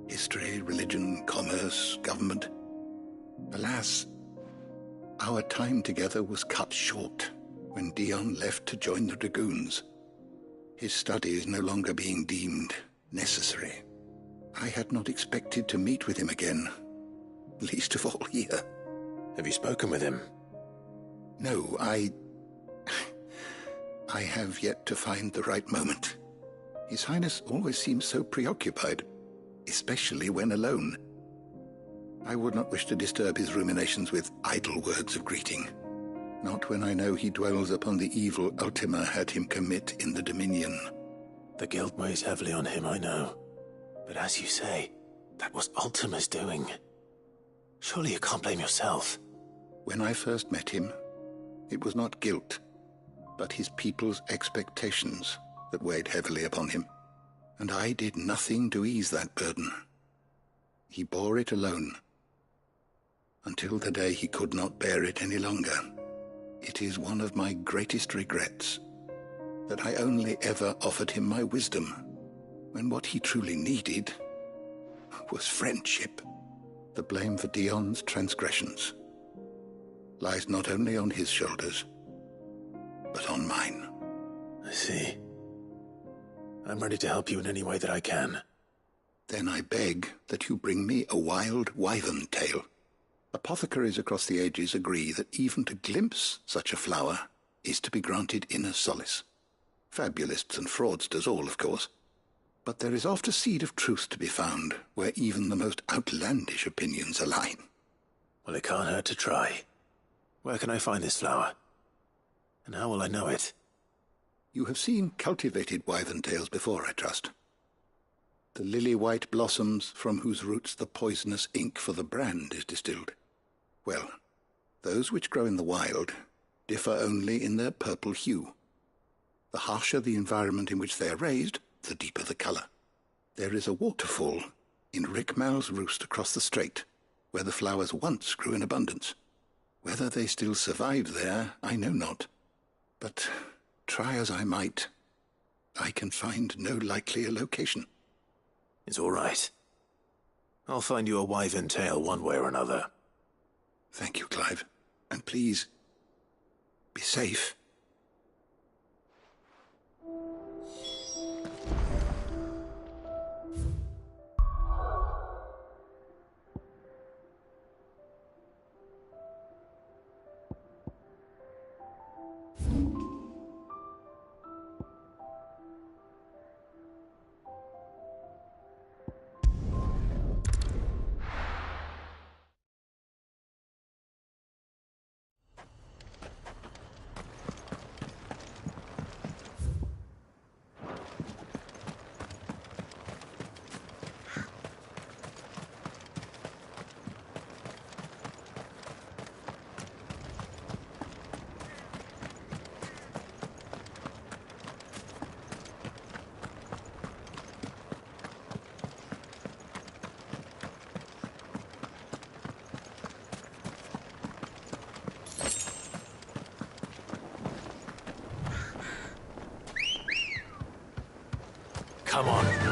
History, religion, commerce, government. Alas, our time together was cut short when Dion left to join the dragoons, his studies no longer being deemed necessary. I had not expected to meet with him again, least of all here. Have you spoken with him? No, I have yet to find the right moment. His Highness always seems so preoccupied, especially when alone. I would not wish to disturb his ruminations with idle words of greeting, not when I know he dwells upon the evil Ultima had him commit in the Dominion. The guilt weighs heavily on him, I know. But as you say, that was Ultima's doing. Surely you can't blame yourself. When I first met him, it was not guilt, but his people's expectations that weighed heavily upon him. And I did nothing to ease that burden. He bore it alone, until the day he could not bear it any longer. It is one of my greatest regrets that I only ever offered him my wisdom, when what he truly needed was friendship. The blame for Dion's transgressions lies not only on his shoulders, but on mine. I see. I'm ready to help you in any way that I can. Then I beg that you bring me a wild wyvern tail. Apothecaries across the ages agree that even to glimpse such a flower is to be granted inner solace. Fabulists and fraudsters all, of course. But there is oft a seed of truth to be found where even the most outlandish opinions align. Well, it can't hurt to try. Where can I find this flower? And how will I know it? You have seen cultivated wyvern tails before, I trust. The lily-white blossoms from whose roots the poisonous ink for the brand is distilled. Well, those which grow in the wild differ only in their purple hue. The harsher the environment in which they are raised, the deeper the colour. There is a waterfall in Rickmal's roost across the strait, where the flowers once grew in abundance. Whether they still survive there, I know not. But try as I might, I can find no likelier location. It's all right. I'll find you a wyvern tail one way or another. Thank you, Clive. And please, be safe. Come on.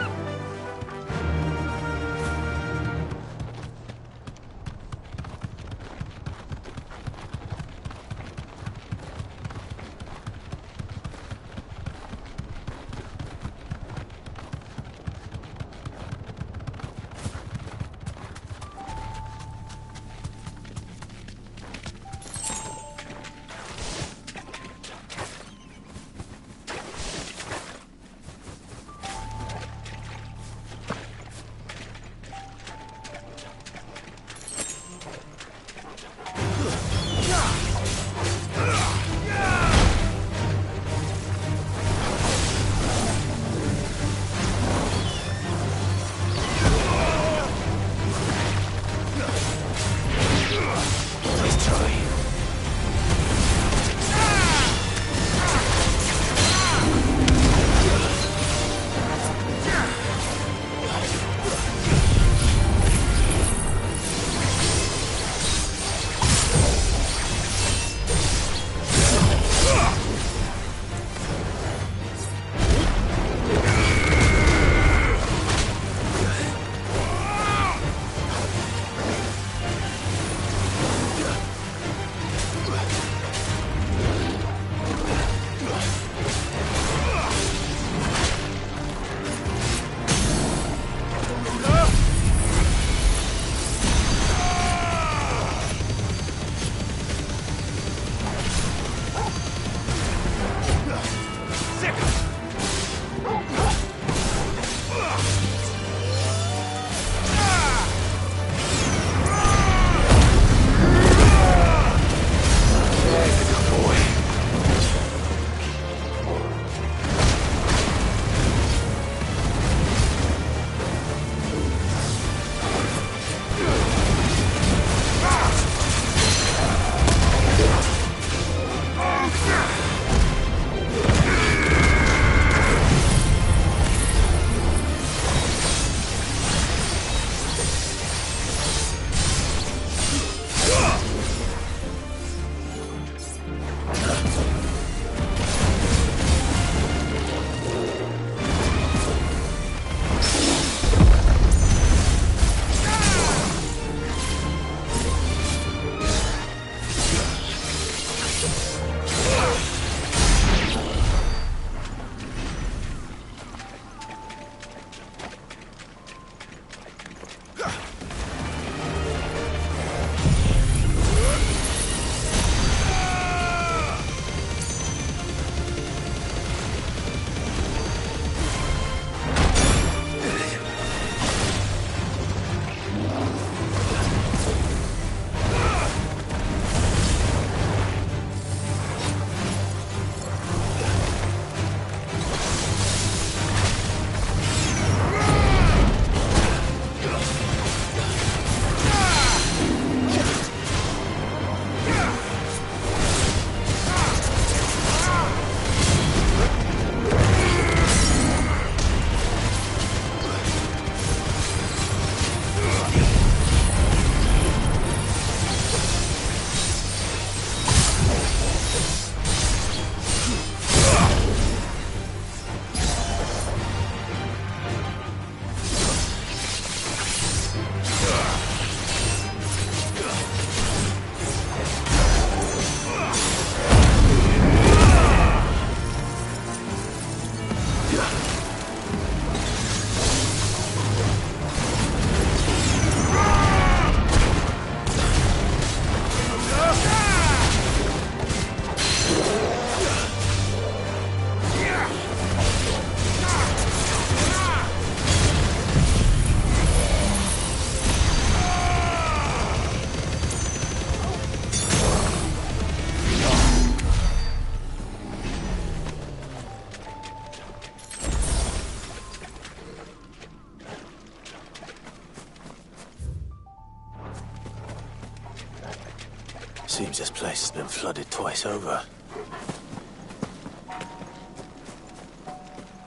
Seems this place has been flooded twice over.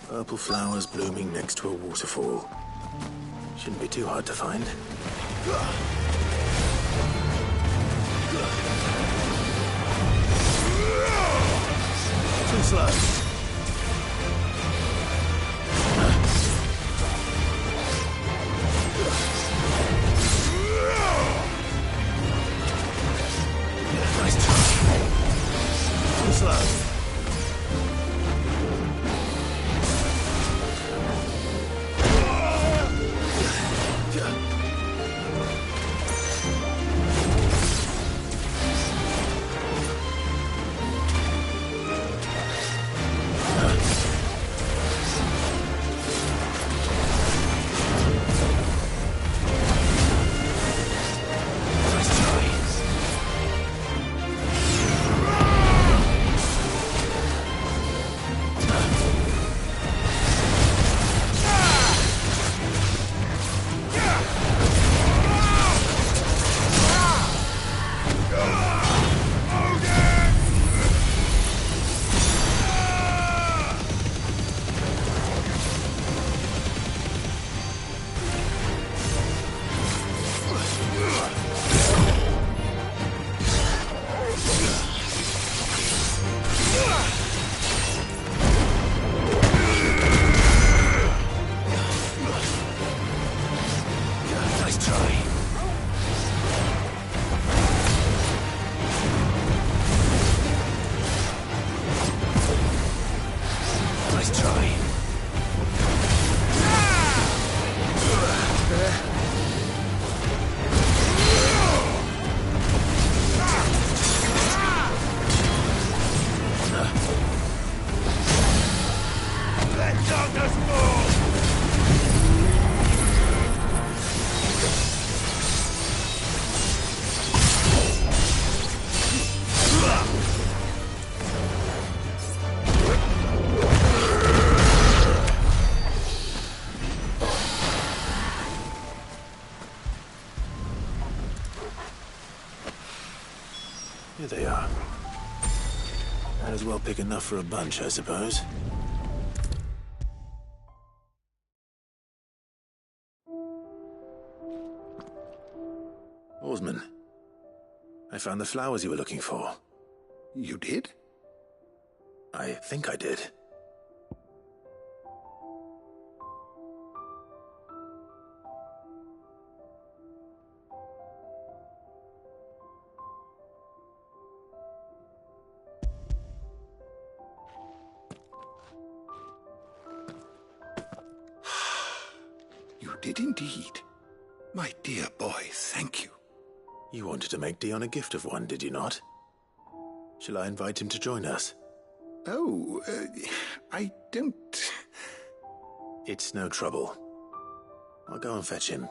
Purple flowers blooming next to a waterfall. Shouldn't be too hard to find. Too slow. Nice try. Let darkness fall! Here they are. Might as well pick enough for a bunch, I suppose. Oarsman, I found the flowers you were looking for. You did? I think I did. You did indeed. My dear boy, thank you. You wanted to make Dion a gift of one, did you not? Shall I invite him to join us? Oh, I don't... It's no trouble. I'll go and fetch him.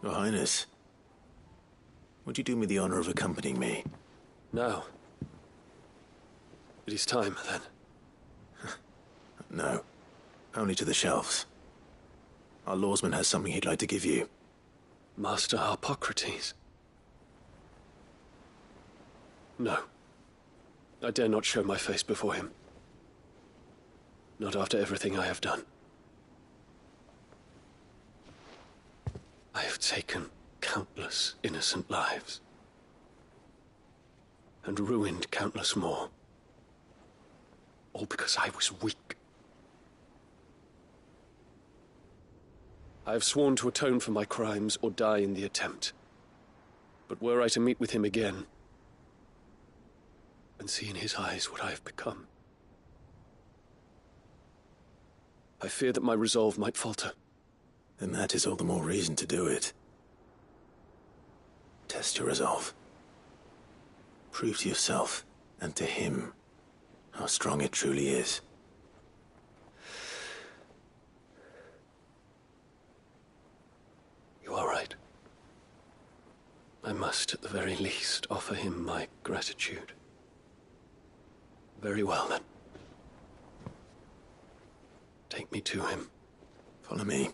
Your Highness, would you do me the honor of accompanying me? Now. It is time, then. No. Only to the shelves. Our lawsman has something he'd like to give you. Master Hippocrates. No. I dare not show my face before him. Not after everything I have done. I have taken countless innocent lives. And ruined countless more. All because I was weak. I have sworn to atone for my crimes or die in the attempt. But were I to meet with him again, and see in his eyes what I have become, I fear that my resolve might falter. Then that is all the more reason to do it. Test your resolve. Prove to yourself, and to him, how strong it truly is. You are right. I must, at the very least, offer him my gratitude. Very well, then. Take me to him. Follow me.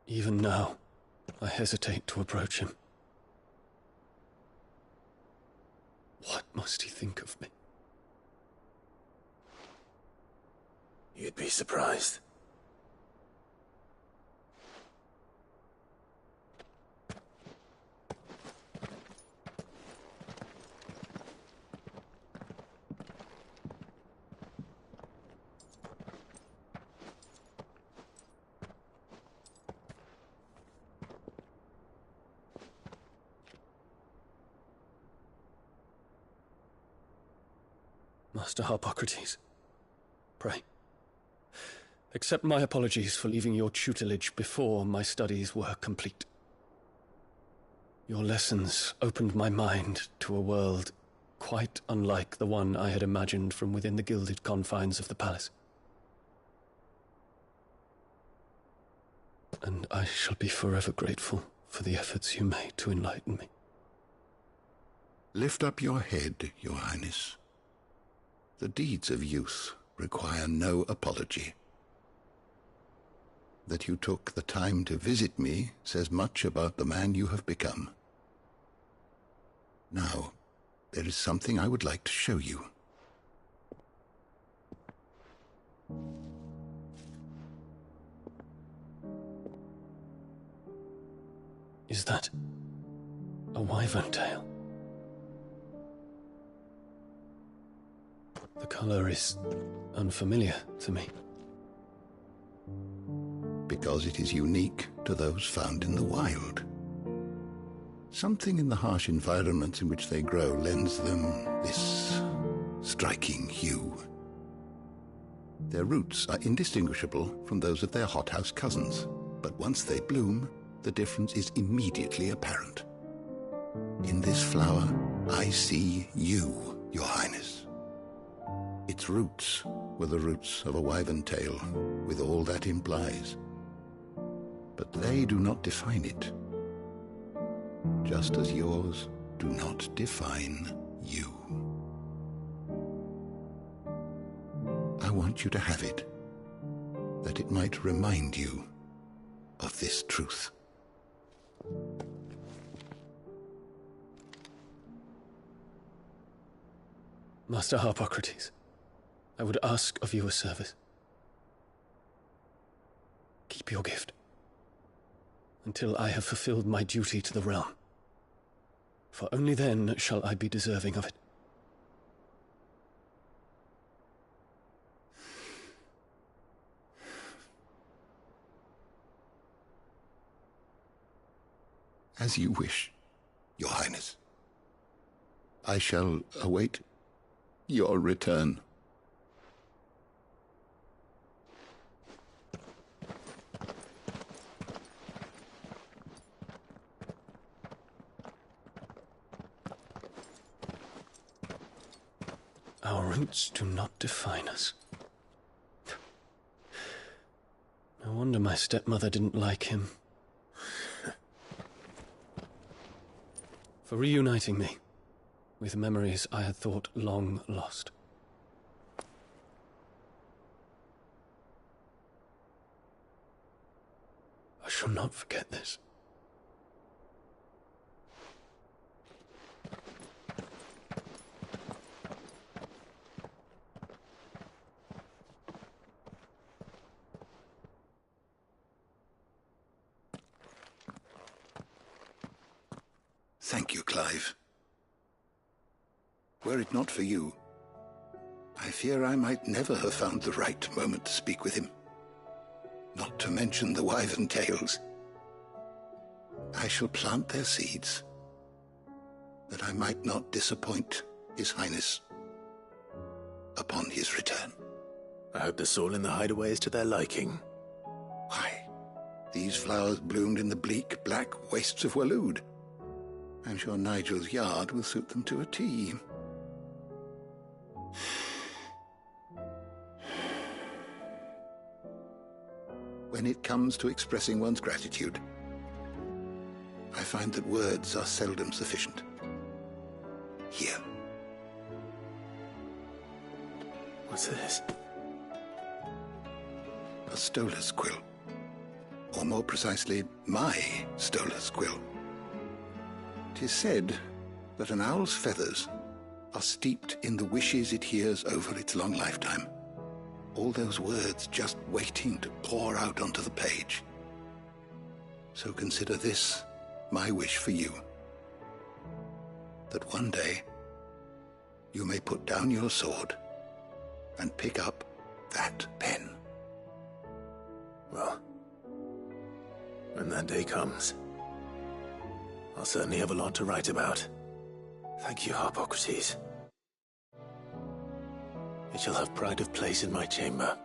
Even now, I hesitate to approach him. What must he think of me? You'd be surprised. Master Hippocrates, pray, accept my apologies for leaving your tutelage before my studies were complete. Your lessons opened my mind to a world quite unlike the one I had imagined from within the gilded confines of the palace. And I shall be forever grateful for the efforts you made to enlighten me. Lift up your head, Your Highness. The deeds of youth require no apology. That you took the time to visit me says much about the man you have become. Now, there is something I would like to show you. Is that a wyvern tail? The color is unfamiliar to me. Because it is unique to those found in the wild. Something in the harsh environments in which they grow lends them this striking hue. Their roots are indistinguishable from those of their hothouse cousins, but once they bloom, the difference is immediately apparent. In this flower, I see you, Your Highness. Its roots were the roots of a wyvern tail, with all that implies. But they do not define it, just as yours do not define you. I want you to have it, that it might remind you of this truth. Master Harpocrates, I would ask of you a service. Keep your gift until I have fulfilled my duty to the realm, for only then shall I be deserving of it. As you wish, Your Highness. I shall await your return. Our roots do not define us. No wonder my stepmother didn't like him. For reuniting me with memories I had thought long lost. I shall not forget this. Thank you, Clive. Were it not for you, I fear I might never have found the right moment to speak with him. Not to mention the wyvern tales. I shall plant their seeds, that I might not disappoint His Highness upon his return. I hope the soil in the hideaway is to their liking. Why, these flowers bloomed in the bleak, black wastes of Waloed. I'm sure Nigel's yard will suit them to a T. When it comes to expressing one's gratitude, I find that words are seldom sufficient. Here. What's this? A stolas quill. Or more precisely, my stolas quill. 'Tis said that an owl's feathers are steeped in the wishes it hears over its long lifetime. All those words just waiting to pour out onto the page. So consider this my wish for you. That one day you may put down your sword and pick up that pen. Well, when that day comes, I'll certainly have a lot to write about. Thank you, Harpocrates. It shall have pride of place in my chamber.